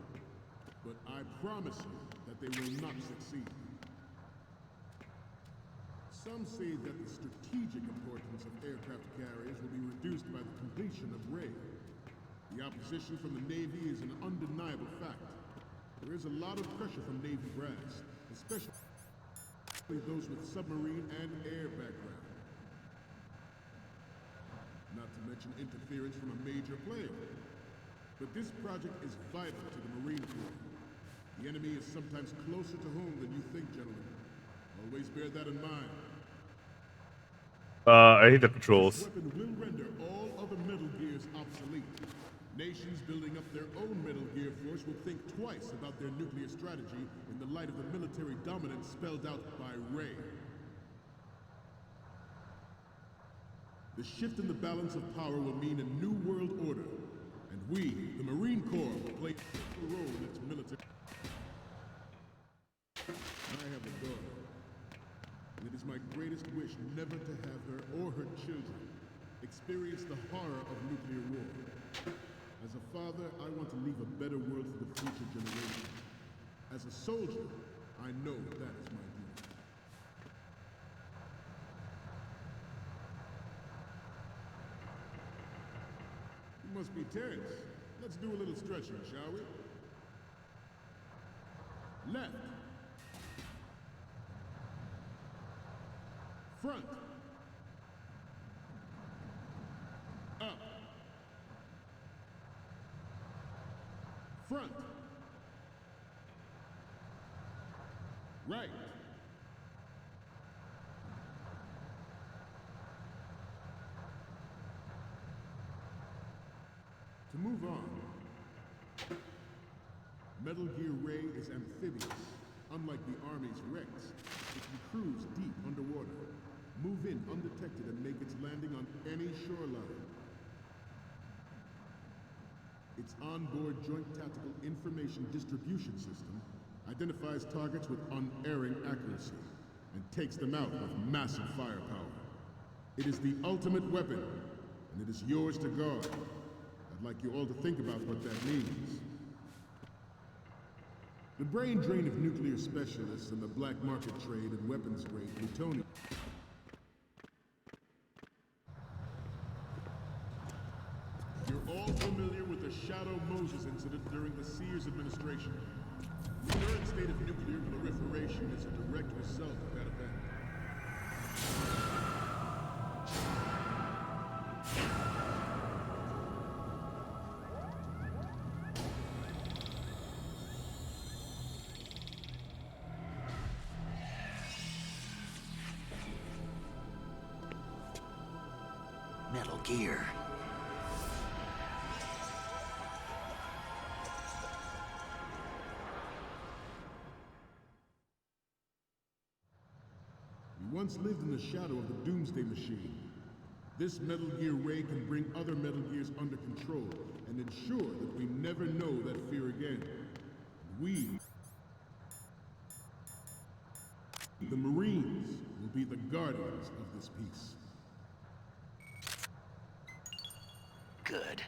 But I promise you that they will not succeed. Some say that the strategic importance of aircraft carriers will be reduced by the completion of Ray. The opposition from the Navy is an undeniable fact. There is a lot of pressure from Navy brass, especially those with submarine and air background. Not to mention interference from a major player. But this project is vital to the Marine Corps. The enemy is sometimes closer to home than you think, gentlemen. Always bear that in mind. I hate the This controls. weapon will render all other Metal Gears obsolete. Nations building up their own Metal Gear force will think twice about their nuclear strategy in the light of the military dominance spelled out by Ray. The shift in the balance of power will mean a new world order, and we, the Marine Corps, will play a critical role in its military. I have a daughter, and it is my greatest wish never to have her or her children experience the horror of nuclear war. As a father, I want to leave a better world for the future generation. As a soldier, I know that is my duty. You must be tense. Let's do a little stretching, shall we? Left. Front. Up. Front. Right. To move on, Metal Gear Ray is amphibious, unlike the Army's Rex, which can cruise deep underwater, move in undetected and make its landing on any shoreline. Its onboard Joint Tactical Information Distribution System identifies targets with unerring accuracy and takes them out with massive firepower. It is the ultimate weapon, and it is yours to guard. I'd like you all to think about what that means. The brain drain of nuclear specialists and the black market trade in weapons-grade plutonium. You're all familiar with the Shadow Moses incident during the Sears administration. The current state of nuclear proliferation is a direct result of that event. Metal Gear. We once lived in the shadow of the Doomsday Machine. This Metal Gear Ray can bring other Metal Gears under control and ensure that we never know that fear again. We, the Marines, will be the guardians of this peace. Good.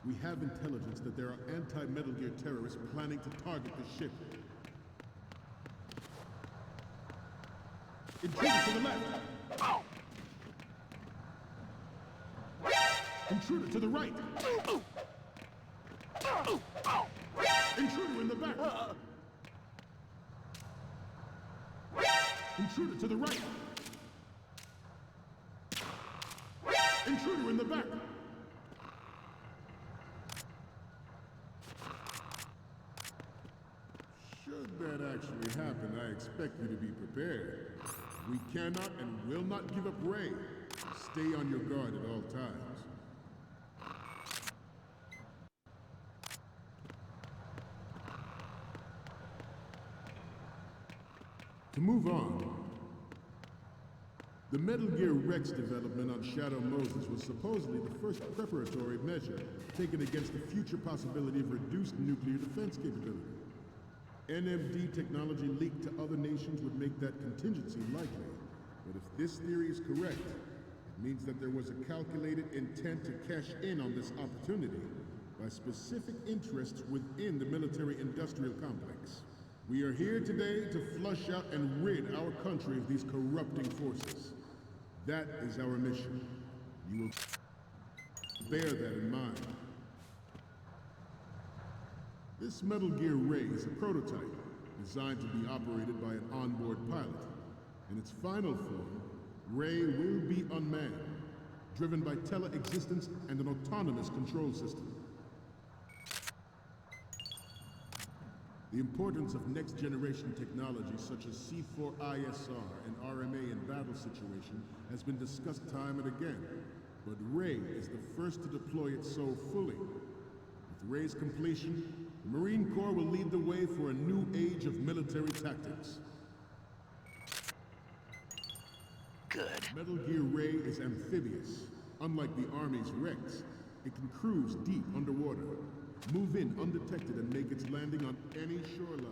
We have intelligence that there are anti-Metal Gear terrorists planning to target the ship. Intruder to the left! Intruder to the right! Intruder in the back! Intruder to the right! Intruder in the back! Should that actually happen, I expect you to be prepared. We cannot and will not give up Ray. Stay on your guard at all times. To move on, the Metal Gear Rex development on Shadow Moses was supposedly the first preparatory measure taken against the future possibility of reduced nuclear defense capability. NMD technology leaked to other nations would make that contingency likely. But if this theory is correct, it means that there was a calculated intent to cash in on this opportunity by specific interests within the military-industrial complex. We are here today to flush out and rid our country of these corrupting forces. That is our mission. You will bear that in mind. This Metal Gear Ray is a prototype, designed to be operated by an onboard pilot. In its final form, Ray will be unmanned. driven by tele-existence and an autonomous control system. The importance of next-generation technology such as C4ISR and RMA in battle situation has been discussed time and again, but Ray is the first to deploy it so fully. With Ray's completion, the Marine Corps will lead the way for a new age of military tactics. Good. Metal Gear Ray is amphibious. Unlike the Army's Rex, it can cruise deep underwater, move in undetected and make its landing on any shoreline.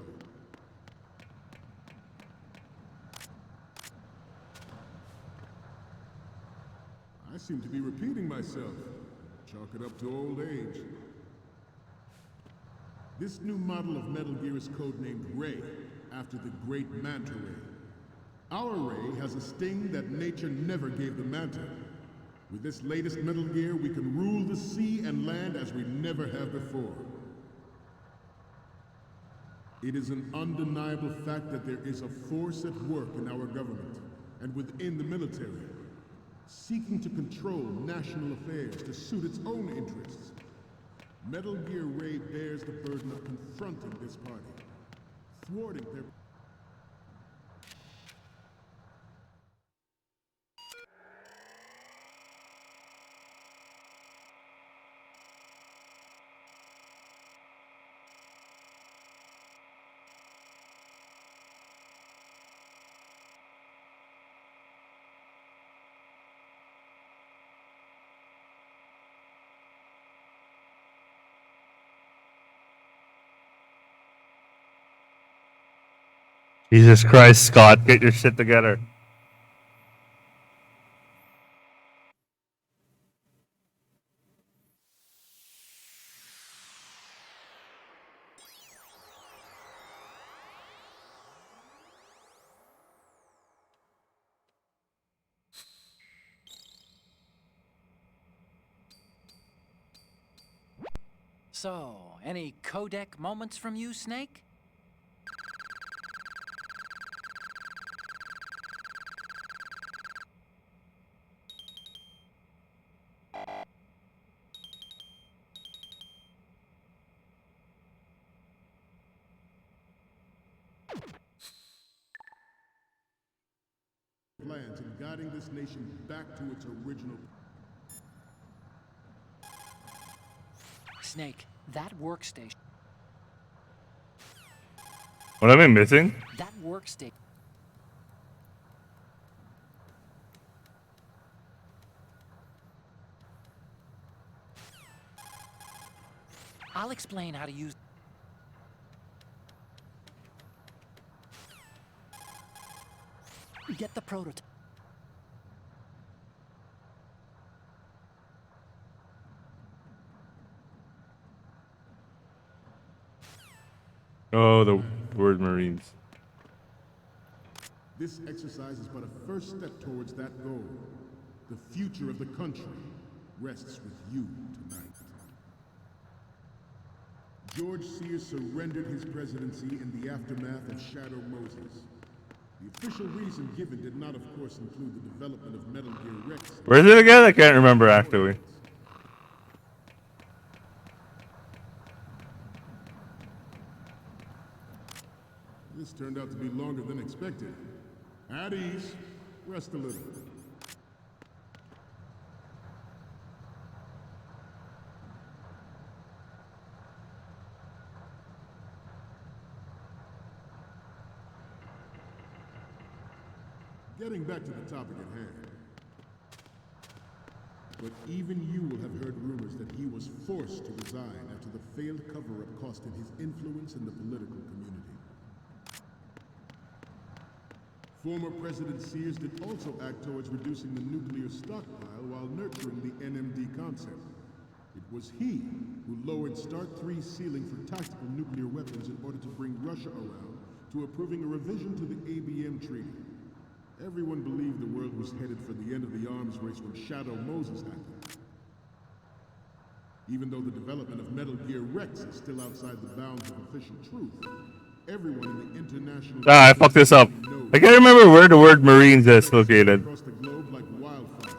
I seem to be repeating myself. Chalk it up to old age. This new model of Metal Gear is codenamed Ray, after the great Manta Ray. Our Ray has a sting that nature never gave the Manta. With this latest Metal Gear, we can rule the sea and land as we never have before. It is an undeniable fact that there is a force at work in our government and within the military, seeking to control national affairs to suit its own interests. Metal Gear Ray bears the burden of confronting this party, thwarting their... Jesus Christ, Scott, get your shit together. So, any codec moments from you, Snake? plans in guiding this nation back to its original... Snake, that workstation... What am I missing? That workstation... I'll explain how to use... Get the prototype. Oh, the word Marines. This exercise is but a first step towards that goal. The future of the country rests with you tonight. George Sears surrendered his presidency in the aftermath of Shadow Moses. The official reason given did not, of course, include the development of Metal Gear Rex. Where is it again? I can't remember, actually. This turned out to be longer than expected. At ease. Rest a little. Getting back to the topic at hand. But even you will have heard rumors that he was forced to resign after the failed cover-up cost him his influence in the political community. Former President Sears did also act towards reducing the nuclear stockpile while nurturing the NMD concept. It was he who lowered START 3's ceiling for tactical nuclear weapons in order to bring Russia around to approving a revision to the ABM Treaty. Everyone believed the world was headed for the end of the arms race when Shadow Moses happened. Even though the development of Metal Gear Rex is still outside the bounds of official truth, everyone in the international... Ah, I fucked this up. I can't remember where the word Marines is located. Across the globe like wildfire.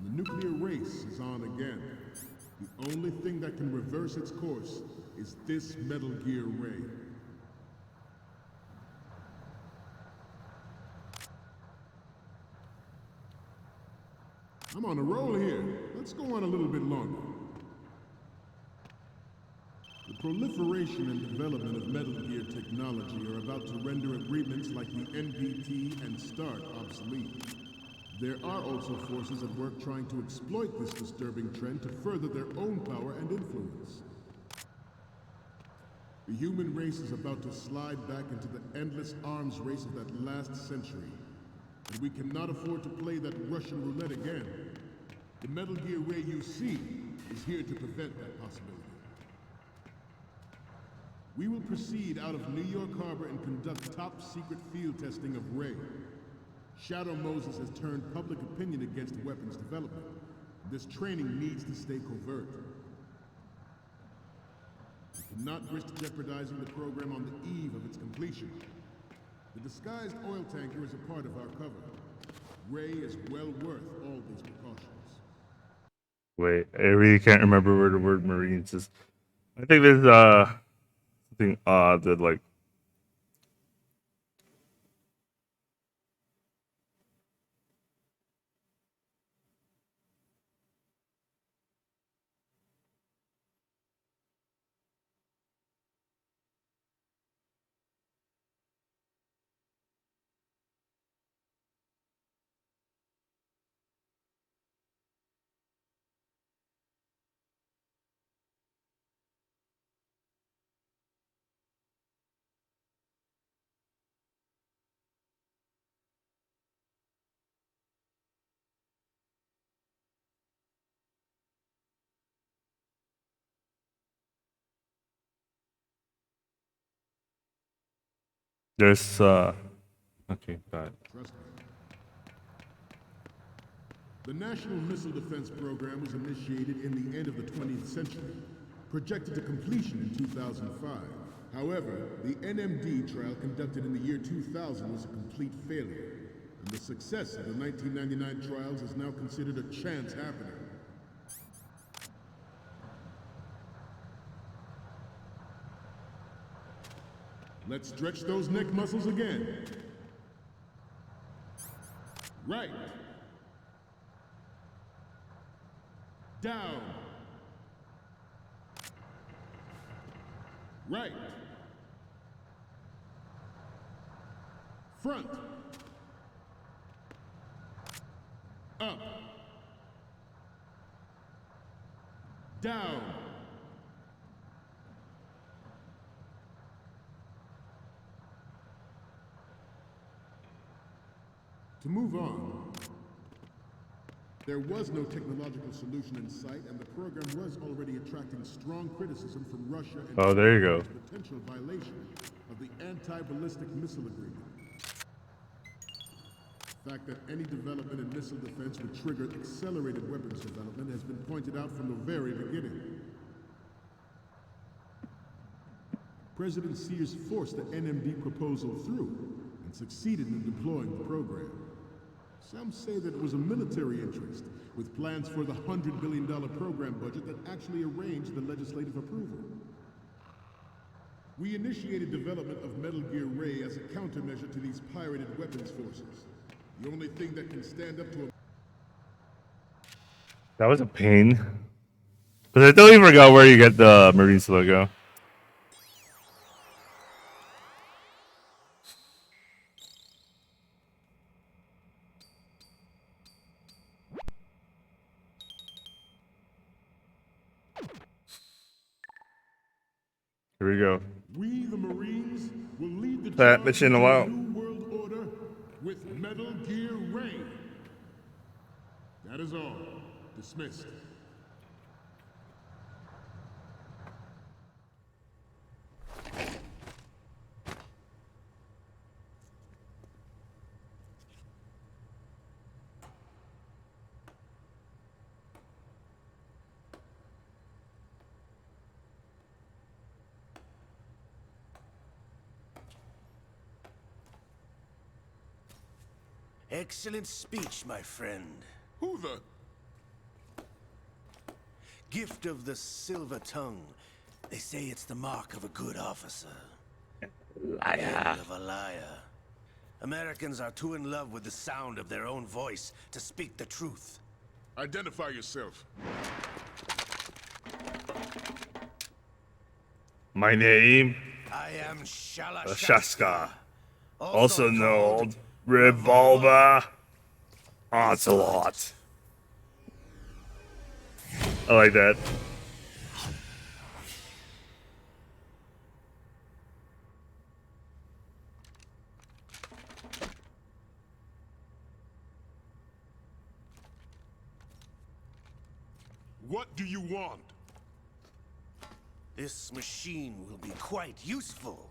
The nuclear reverse its course is this Metal Gear Ray. I'm on a roll here. Let's go on a little bit longer. The proliferation and development of Metal Gear technology are about to render agreements like the NPT and START obsolete. There are also forces at work trying to exploit this disturbing trend to further their own power and influence. The human race is about to slide back into the endless arms race of that last century. And we cannot afford to play that Russian roulette again. The Metal Gear Ray you see is here to prevent that possibility. We will proceed out of New York Harbor and conduct top-secret field testing of Ray. Shadow Moses has turned public opinion against weapons development. This training needs to stay covert. We cannot risk jeopardizing the program on the eve of its completion. The disguised oil tanker is a part of our cover. Ray is well worth all these precautions. Wait, I really can't remember where the word Marines is. I think there's something odd that like there's okay, got it. Trust me. The National Missile Defense Program was initiated in the end of the 20th century, projected to completion in 2005. However, the NMD trial conducted in the year 2000 was a complete failure, and the success of the 1999 trials is now considered a chance happening. Let's stretch those neck muscles again. Right. Down. Right. Front. Up. Down. To move on, there was no technological solution in sight, and the program was already attracting strong criticism from Russia and Oh, there you go. potential violation of the anti-ballistic missile agreement. The fact that any development in missile defense would trigger accelerated weapons development has been pointed out from the very beginning. President Sears forced the NMD proposal through and succeeded in deploying the program. Some say that it was a military interest, with plans for the $100 billion program budget that actually arranged the legislative approval. We initiated development of Metal Gear Ray as a countermeasure to these pirated weapons forces. The only thing that can stand up to a... That was a pain. Because I totally forgot where you get the Marines logo. Here we go. We, the Marines, will lead the That charge mission into a while. New World Order with Metal Gear Ray. That is all. Dismissed. Excellent speech, my friend. Who the... Gift of the silver tongue. They say it's the mark of a good officer. End of a liar. Americans are too in love with the sound of their own voice to speak the truth. Identify yourself. My name, I am Shala Shaska, also known Revolver Onslaught. I like that. What do you want? This machine will be quite useful.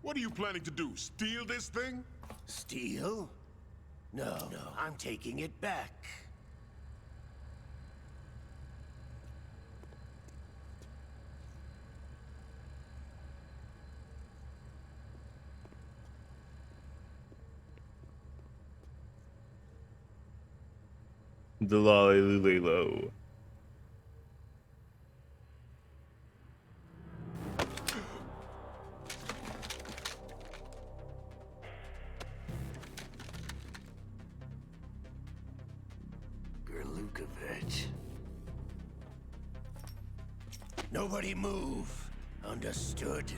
What are you planning to do? Steal this thing? Steal? No, I'm taking it back. Delalelo. Gerlukovich. Nobody move. Understood?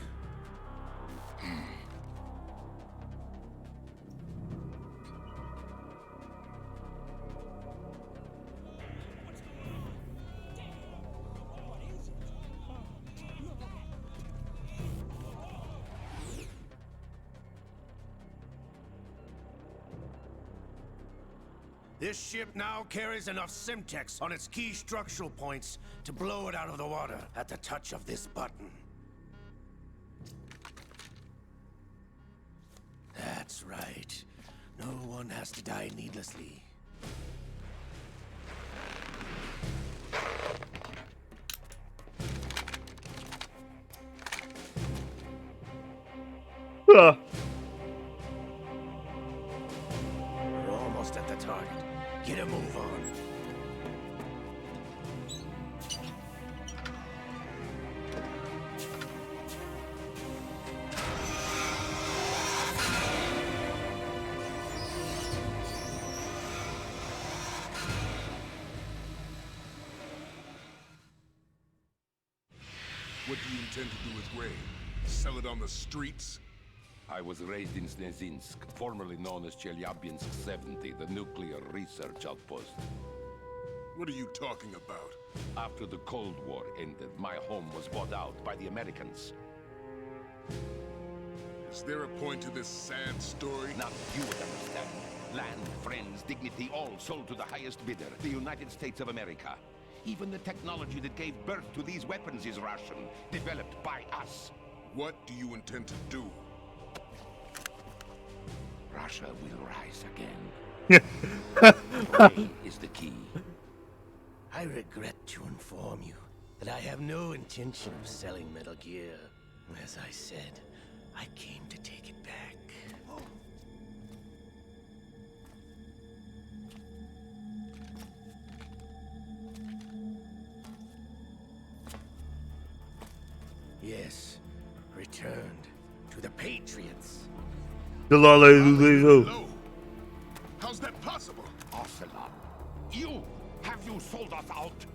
This ship now carries enough Simtex on its key structural points to blow it out of the water at the touch of this button. That's right. No one has to die needlessly. Huh. We're almost at the target. Get a move on. What do you intend to do with Ray? Sell it on the streets? I was raised in Snezinsk, formerly known as Chelyabinsk 70, the nuclear research outpost. What are you talking about? After the Cold War ended, my home was bought out by the Americans. Is there a point to this sad story? Now you would understand. Land, friends, dignity, all sold to the highest bidder, the United States of America. Even the technology that gave birth to these weapons is Russian, developed by us. What do you intend to do? Russia will rise again. Ray is the key. I regret to inform you that I have no intention of selling Metal Gear. As I said, I came to take it back. Yes, returned to the Patriots. Delalelo. No. How's that possible? Ocelot, have you sold us out?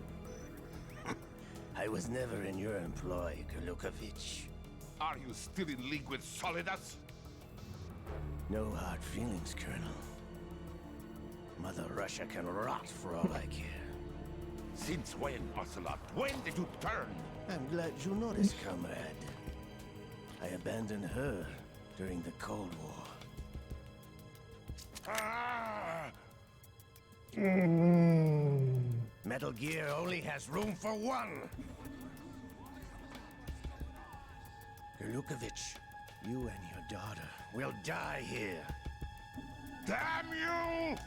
I was never in your employ, Gerlukovich. Are you still in league with Solidus? No hard feelings, Colonel. Mother Russia can rot for all I care. Since when, Ocelot? When did you turn? I'm glad you noticed, comrade. I abandoned her during the Cold War. Metal Gear only has room for one! Gerlukovich, you and your daughter will die here. Damn you!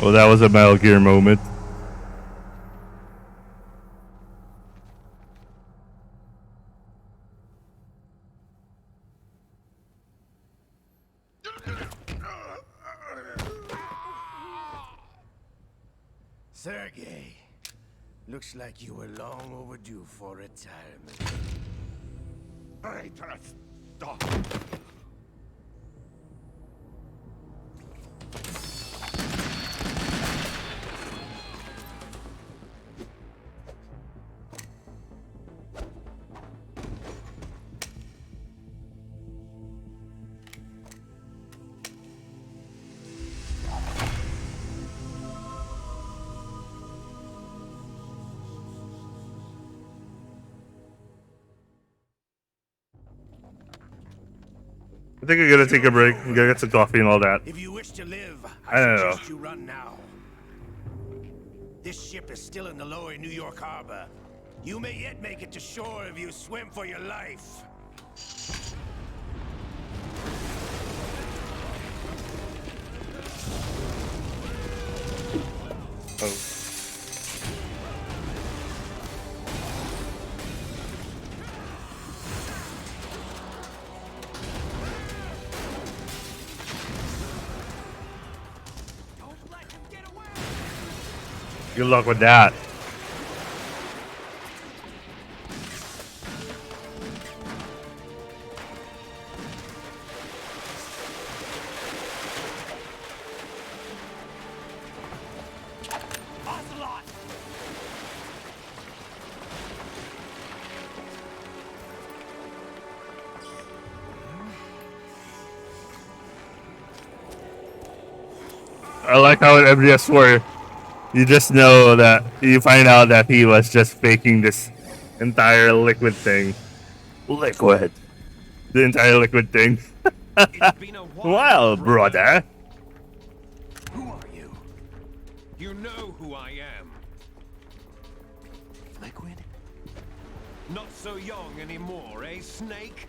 Well, that was a Metal Gear moment. Sergey, looks like you were long overdue for retirement. Stop. I think I'm gonna take a break. I'm gonna get some coffee and all that. If you wish to live, I don't know. suggest you run now. This ship is still in the lower New York harbor. You may yet make it to shore if you swim for your life. Oh. Good luck with that. I like how in MGS4 you just know that you find out that he was just faking this entire liquid thing. Liquid. The entire liquid thing. Well, brother. Who are you? You know who I am. Liquid? Not so young anymore, eh, Snake?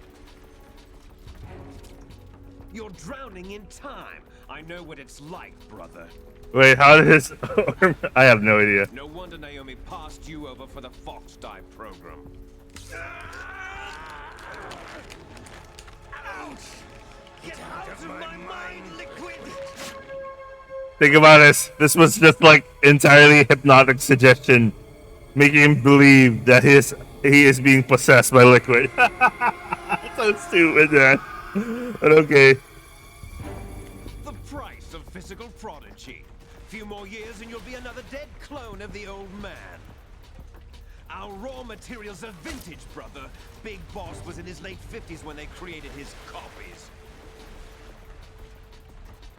You're drowning in time. I know what it's like, brother. Wait, how did his arm... I have no idea. No wonder Naomi passed you over for the Fox Dive program. Ouch! Get out of my mind, Liquid! Think about this. This was just like entirely hypnotic suggestion, making him believe that he is being possessed by Liquid. So stupid, man. But okay. The price of physical prodigy. Few more years and you'll be another dead clone of the old man. Our raw materials are vintage, brother. Big Boss was in his late 50s when they created his copies.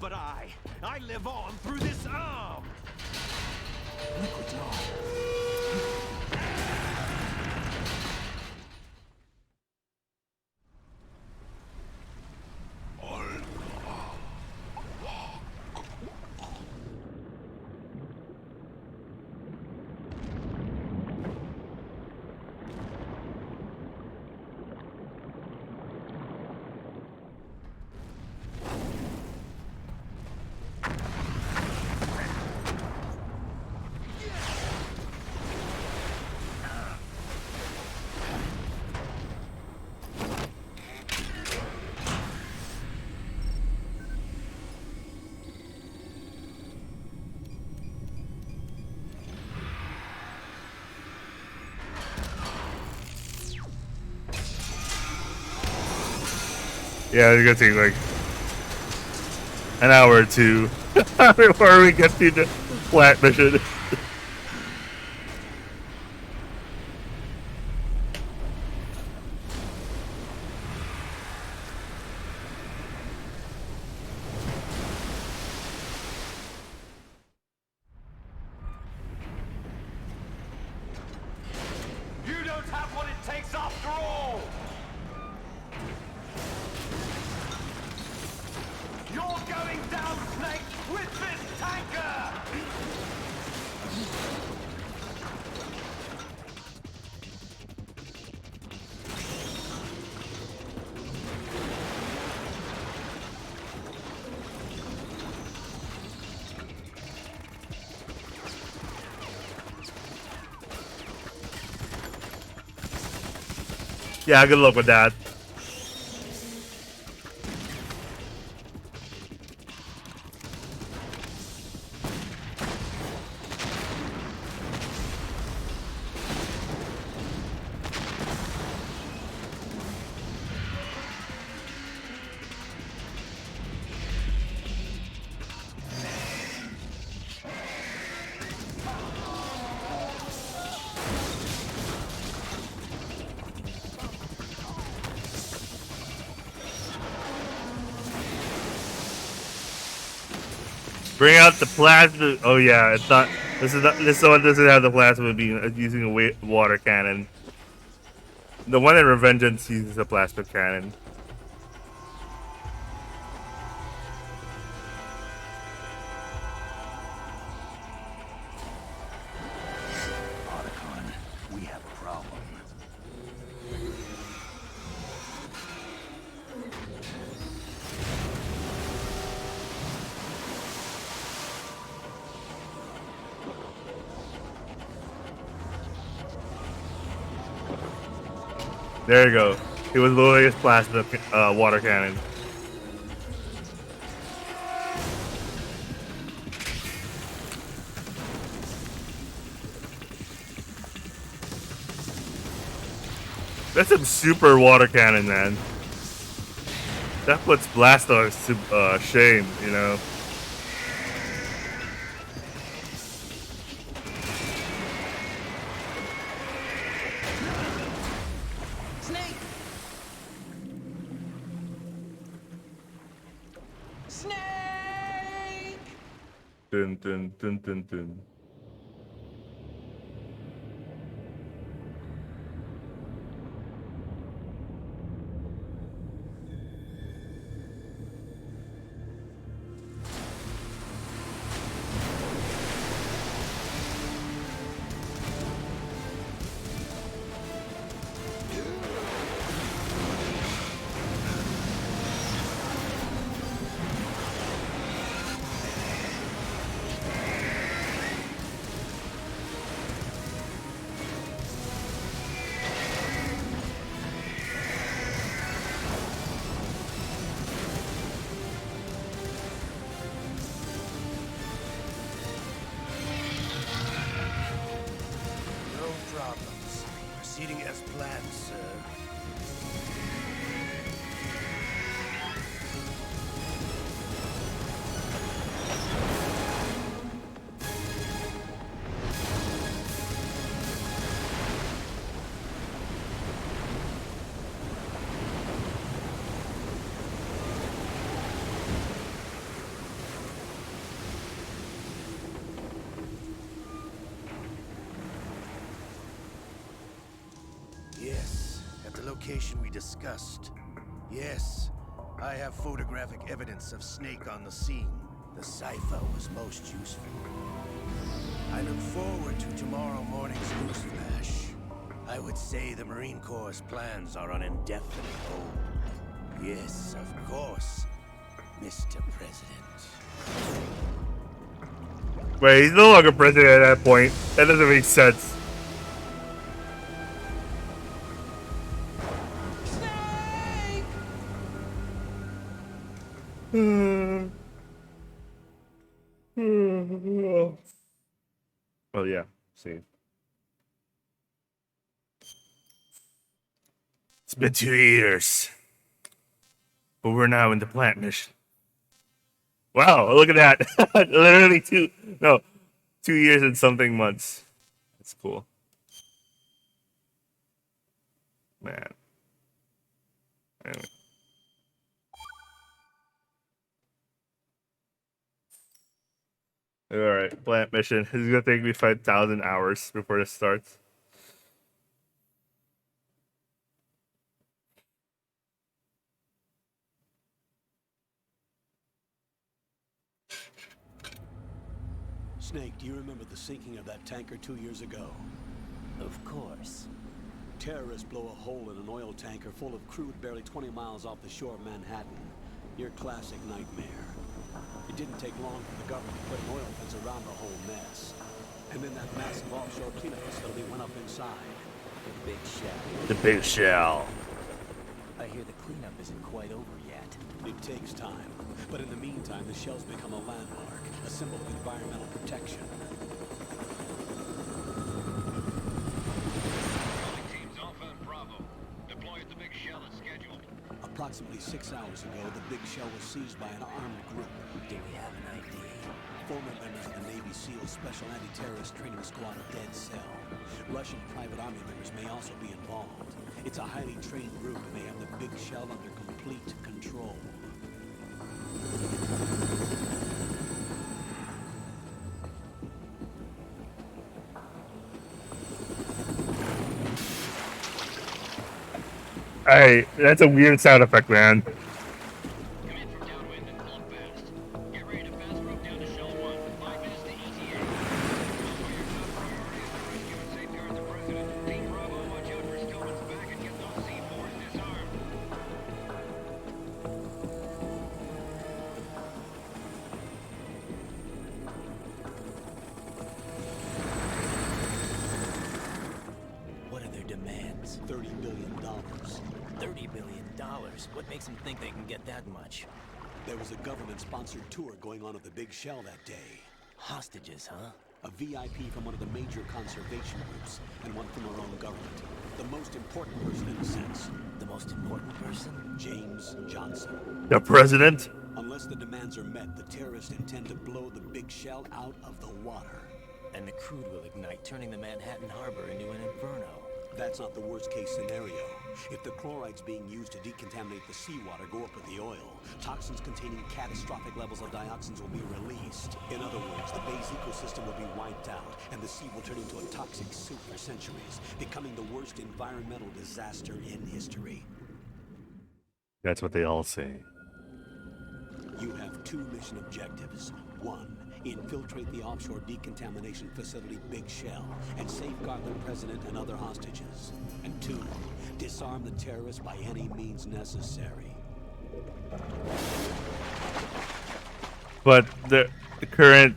But I live on through this arm. Liquid's Yeah, it's gonna take like an hour or two before we get to the flat mission. You don't have what it takes after all! You're going down, Snake, with this tanker! Yeah, good luck with that. Bring out the plasma. Oh yeah, it's not. This one doesn't have the plasma beam. It's using a water cannon. The one in Revengeance uses a plasma cannon. Otacon, we have a problem. There you go. He was loading his plasma water cannon. That's some super water cannon, man. That puts Blastos to shame, you know. Snake! Snake! Dun dun dun dun dun. No problems. Proceeding as planned, sir. Yes, at the location we discussed. Yes, I have photographic evidence of Snake on the scene. The cipher was most useful. I look forward to tomorrow morning's news flash. I would say the Marine Corps' plans are on indefinite hold. Yes, of course, Mr. President. Wait, he's no longer president at that point. That doesn't make sense. Oh yeah, see. It's been 2 years, but we're now in the plant mission. Wow, look at that! Literally 2 years and something months. That's cool, man. Anyway. All right, plant mission. This is gonna take me 5,000 hours before this starts. Snake, do you remember the sinking of that tanker 2 years ago? Of course. Terrorists blow a hole in an oil tanker full of crude barely 20 miles off the shore of Manhattan. Your classic nightmare. It didn't take long for the government to put an oil fence around the whole mess. And then that massive offshore cleanup facility went up inside. The big shell. The big shell. I hear the cleanup isn't quite over yet. It takes time, but in the meantime, the shell's become a landmark, a symbol of environmental protection. Teams Alpha and Bravo. Deploy at the big shell as scheduled. Approximately 6 hours ago, the big shell was seized by an armed group. Do we have an ID? Former members of the Navy SEALs Special Anti-Terrorist Training Squad Dead Cell. Russian private army members may also be involved. It's a highly trained group, and they have the big shell under complete control. Hey, that's a weird sound effect, man. What are their demands? $30 billion. $30 billion? What makes them think they can get that much? There was a government-sponsored tour going on at the big shell that day. Hostages, huh? A VIP from one of the major conservation groups, and one from our own government. The most important person in a sense. The most important person? James Johnson. The president? Unless the demands are met, the terrorists intend to blow the big shell out of the water. And the crude will ignite, turning the Manhattan Harbor into an inferno. That's not the worst-case scenario. If the chlorides being used to decontaminate the seawater go up with the oil, toxins containing catastrophic levels of dioxins will be released. In other words, the bay's ecosystem will be wiped out, and the sea will turn into a toxic soup for centuries, becoming the worst environmental disaster in history. That's what they all say. You have 2 mission objectives. 1. Infiltrate the offshore decontamination facility Big Shell and safeguard the president and other hostages. And 2. Disarm the terrorists by any means necessary. But the current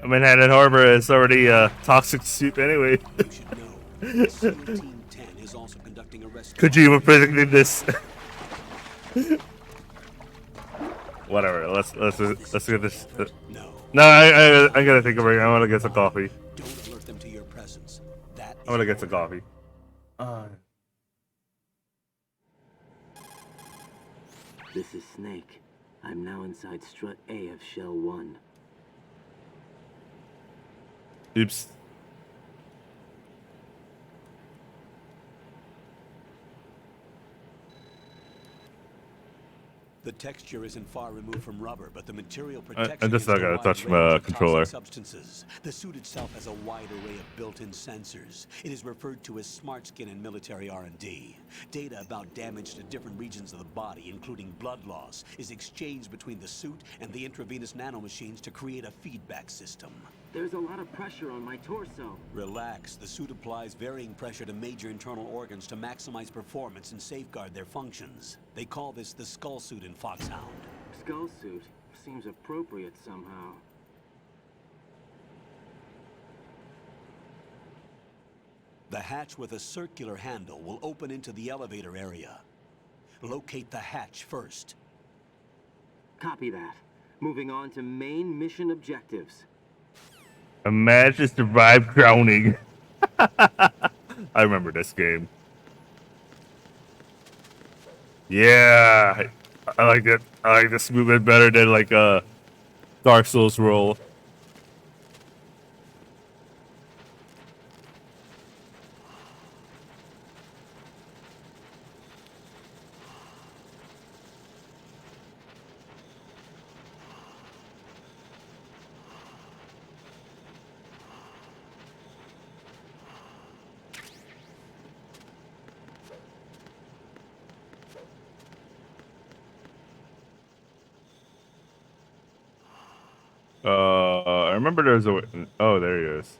Manhattan Harbor is already a toxic soup anyway. You should know, SEAL Team 10 is also conducting a rescue. Could you even predicted this? Whatever. Let's get this. No, I gotta take a break. I want to get some coffee. Don't alert them to your presence. That I want to get some coffee. This is Snake. I'm now inside Strut A of Shell 1. Oops. The texture isn't far removed from rubber, but the material protection I'm just not is gonna a wide touch range my of toxic controller. Substances. The suit itself has a wide array of built-in sensors. It is referred to as smart skin in military R&D. Data about damage to different regions of the body, including blood loss, is exchanged between the suit and the intravenous nanomachines to create a feedback system. There's a lot of pressure on my torso. Relax. The suit applies varying pressure to major internal organs to maximize performance and safeguard their functions. They call this the skull suit in Foxhound. Skull suit seems appropriate somehow. The hatch with a circular handle will open into the elevator area. Locate the hatch first. Copy that. Moving on to main mission objectives. Imagine survive drowning. I remember this game. Yeah, I like it. I like this movement better than like a Dark Souls roll. I remember there's a. Oh, there he is.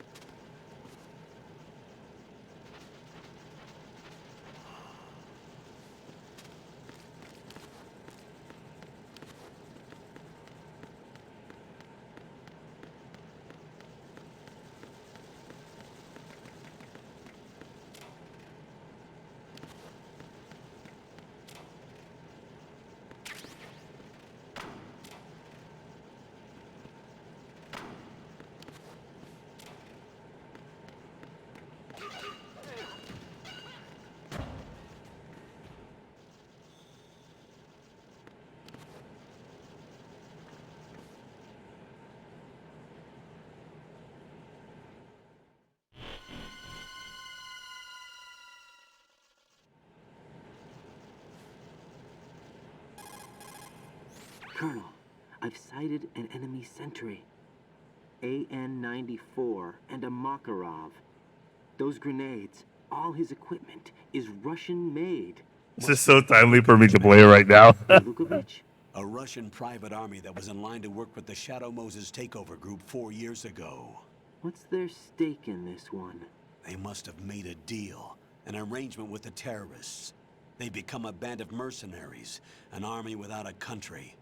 Colonel, I've sighted an enemy sentry. AN-94 and a Makarov. Those grenades, all his equipment, is Russian-made. This is so timely for me to play right now. Lukovich? A Russian private army that was in line to work with the Shadow Moses takeover group 4 years ago. What's their stake in this one? They must have made a deal, an arrangement with the terrorists. They become a band of mercenaries, an army without a country.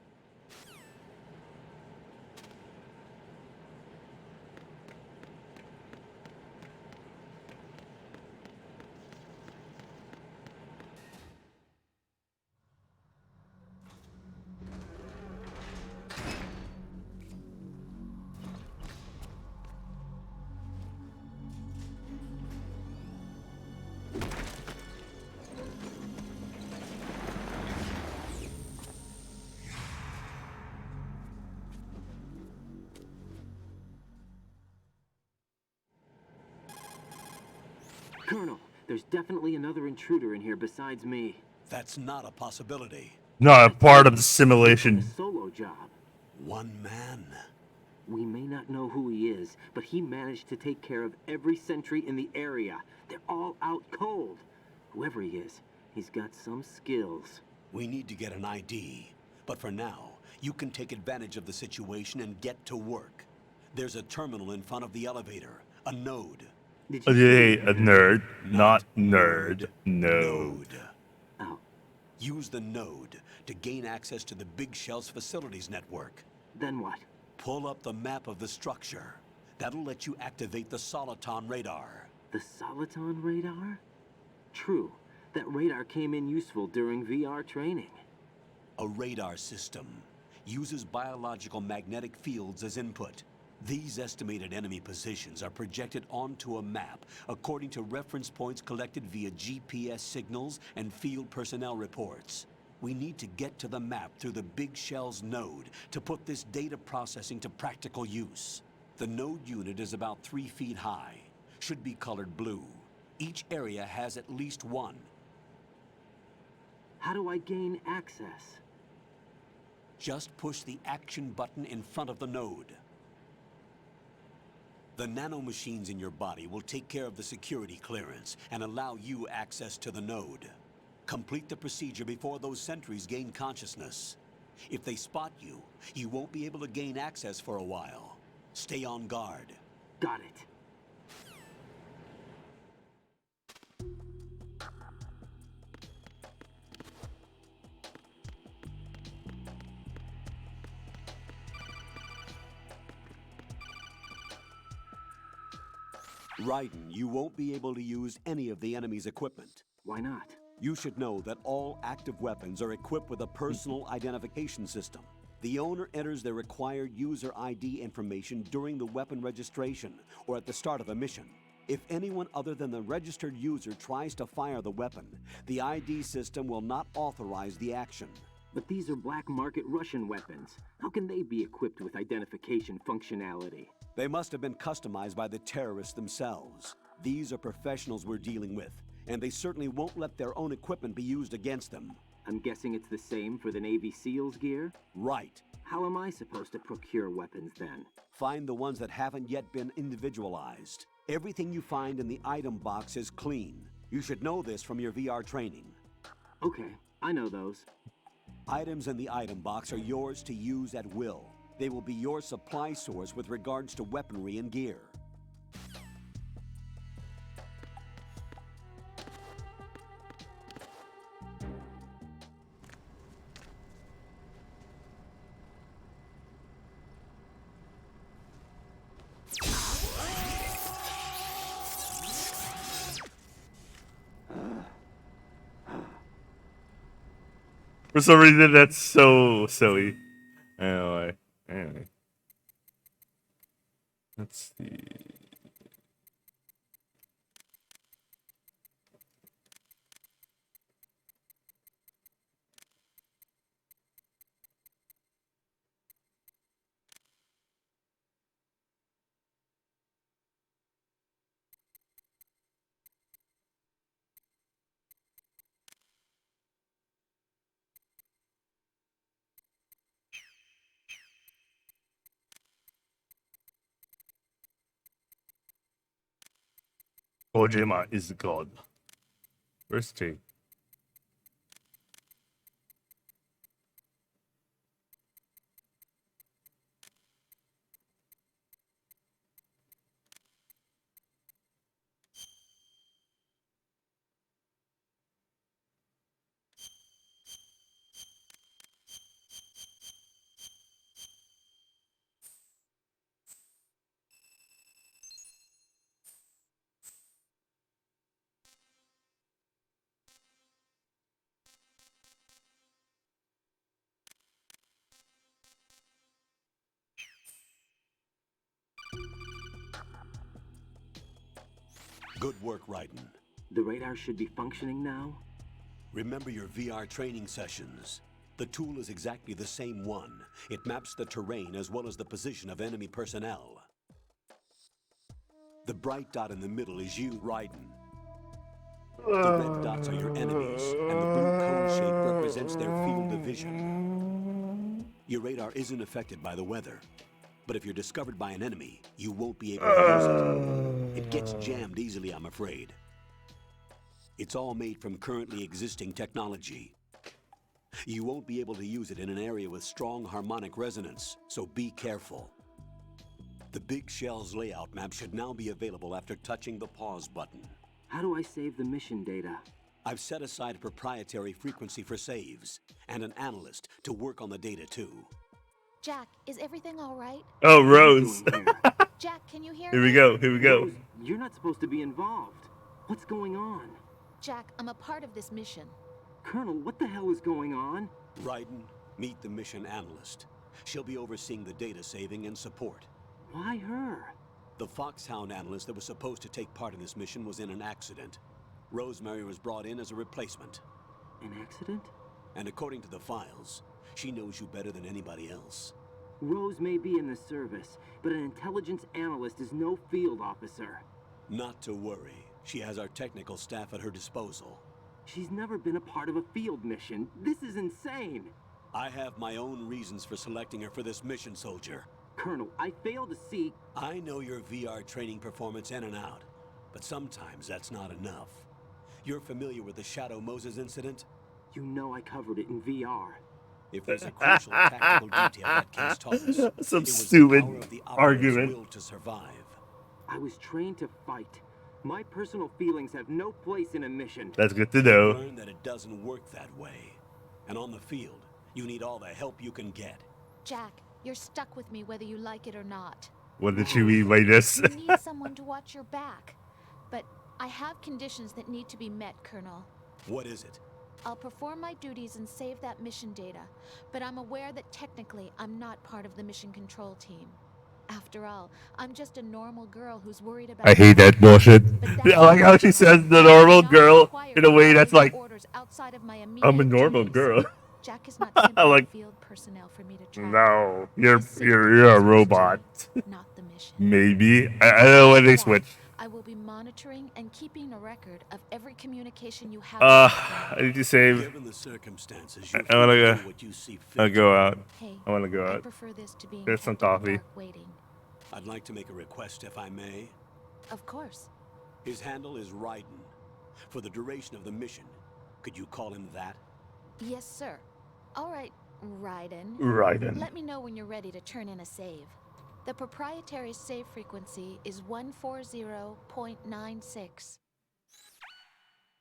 Colonel, there's definitely another intruder in here besides me. That's not a possibility. Not a part of the simulation. Solo job. One man. We may not know who he is, but he managed to take care of every sentry in the area. They're all out cold. Whoever he is, he's got some skills. We need to get an ID. But for now, you can take advantage of the situation and get to work. There's a terminal in front of the elevator. A node. Okay, a nerd, not nerd. Node. Oh. Use the node to gain access to the Big Shell's facilities network. Then what? Pull up the map of the structure. That'll let you activate the Soliton radar. The Soliton radar? True. That radar came in useful during VR training. A radar system uses biological magnetic fields as input. These estimated enemy positions are projected onto a map according to reference points collected via GPS signals and field personnel reports. We need to get to the map through the Big Shell's node to put this data processing to practical use. The node unit is about 3 feet high, should be colored blue. Each area has at least one. How do I gain access? Just push the action button in front of the node. The nanomachines in your body will take care of the security clearance and allow you access to the node. Complete the procedure before those sentries gain consciousness. If they spot you, you won't be able to gain access for a while. Stay on guard. Got it. Raiden, you won't be able to use any of the enemy's equipment. Why not? You should know that all active weapons are equipped with a personal identification system. The owner enters their required user ID information during the weapon registration or at the start of a mission. If anyone other than the registered user tries to fire the weapon, the ID system will not authorize the action. But these are black market Russian weapons. How can they be equipped with identification functionality? They must have been customized by the terrorists themselves. These are professionals we're dealing with, and they certainly won't let their own equipment be used against them. I'm guessing it's the same for the Navy SEALs gear? Right. How am I supposed to procure weapons then? Find the ones that haven't yet been individualized. Everything you find in the item box is clean. You should know this from your VR training. Okay, I know those. Items in the item box are yours to use at will. They will be your supply source with regards to weaponry and gear. For some reason, that's so silly. Anyway. Let's see. Kojima is God. Where's T? Good work, Raiden. The radar should be functioning now? Remember your VR training sessions. The tool is exactly the same one. It maps the terrain as well as the position of enemy personnel. The bright dot in the middle is you, Raiden. The red dots are your enemies, and the blue cone shape represents their field of vision. Your radar isn't affected by the weather, but if you're discovered by an enemy, you won't be able to use it. It gets jammed easily, I'm afraid. It's all made from currently existing technology. You won't be able to use it in an area with strong harmonic resonance, so be careful. The Big Shell's layout map should now be available after touching the pause button. How do I save the mission data? I've set aside a proprietary frequency for saves, and an analyst to work on the data too. Jack, is everything all right? Oh, Rose. Jack, can you hear Here me? we go. Here we go. Rose, you're not supposed to be involved. What's going on? Jack, I'm a part of this mission. Colonel, what the hell is going on? Raiden, meet the mission analyst. She'll be overseeing the data saving and support. Why her? The Foxhound analyst that was supposed to take part in this mission was in an accident. Rosemary was brought in as a replacement. An accident? And according to the files, she knows you better than anybody else. Rose may be in the service, but an intelligence analyst is no field officer. Not to worry. She has our technical staff at her disposal. She's never been a part of a field mission. This is insane. I have my own reasons for selecting her for this mission, soldier. Colonel, I fail to see... I know your VR training performance in and out, but sometimes that's not enough. You're familiar with the Shadow Moses incident? You know I covered it in VR. If there's a crucial tactical detail that case taught us, some it was stupid the power of the argument. will to survive. I was trained to fight. My personal feelings have no place in a mission. That's good to know. Learn that it doesn't work that way. And on the field, you need all the help you can get. Jack, you're stuck with me whether you like it or not. What did she mean by this? You need someone to watch your back. But I have conditions that need to be met, Colonel. What is it? I'll perform my duties and save that mission data, but I'm aware that technically I'm not part of the mission control team. After all, I'm just a normal girl who's worried about... I hate that bullshit. I like how she says the normal girl in a way that's like, I'm a normal girl. Jack is not simply like, field personnel for me to track. no, you're a robot. Not the mission. Maybe. I don't know when they switch. I will be monitoring and keeping a record of every communication you have. I need to save. Given the circumstances, I wanna go. what you see fit. I'll go out. Hey, I wanna go I out. prefer this to being There's some kept in the coffee. dark waiting. I'd like to make a request, if I may. Of course. His handle is Raiden. For the duration of the mission, could you call him that? Yes, sir. All right, Raiden. Raiden. Let me know when you're ready to turn in a save. The proprietary save frequency is 140.96.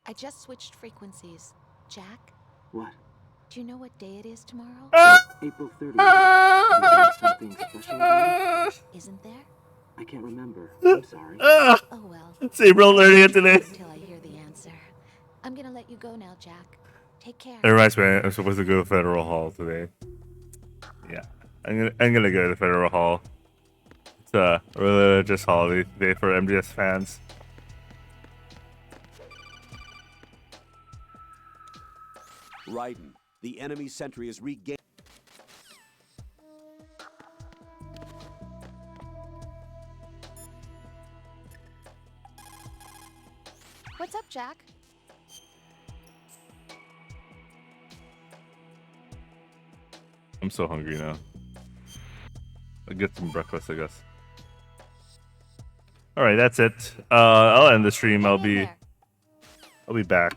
I just switched frequencies. Jack? What? Do you know what day it is tomorrow? April 30th. Is there something special about it? Isn't there? I can't remember. I'm sorry. Oh well. It's April 30th today. Until I hear the answer. I'm gonna let you go now, Jack. Take care. It reminds me, I'm supposed to go to Federal Hall today. Yeah, I'm gonna go to Federal Hall. It's a religious holiday day for MDS fans. Raiden, the enemy sentry is regained. What's up, Jack? I'm so hungry now. I'll get some breakfast, I guess. All right, that's it. I'll end the stream. I'll be back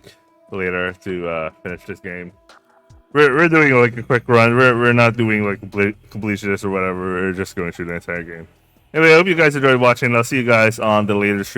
later to finish this game. We're doing like a quick run. We're not doing like completionist or whatever. We're just going through the entire game. Anyway, I hope you guys enjoyed watching. I'll see you guys on the later stream.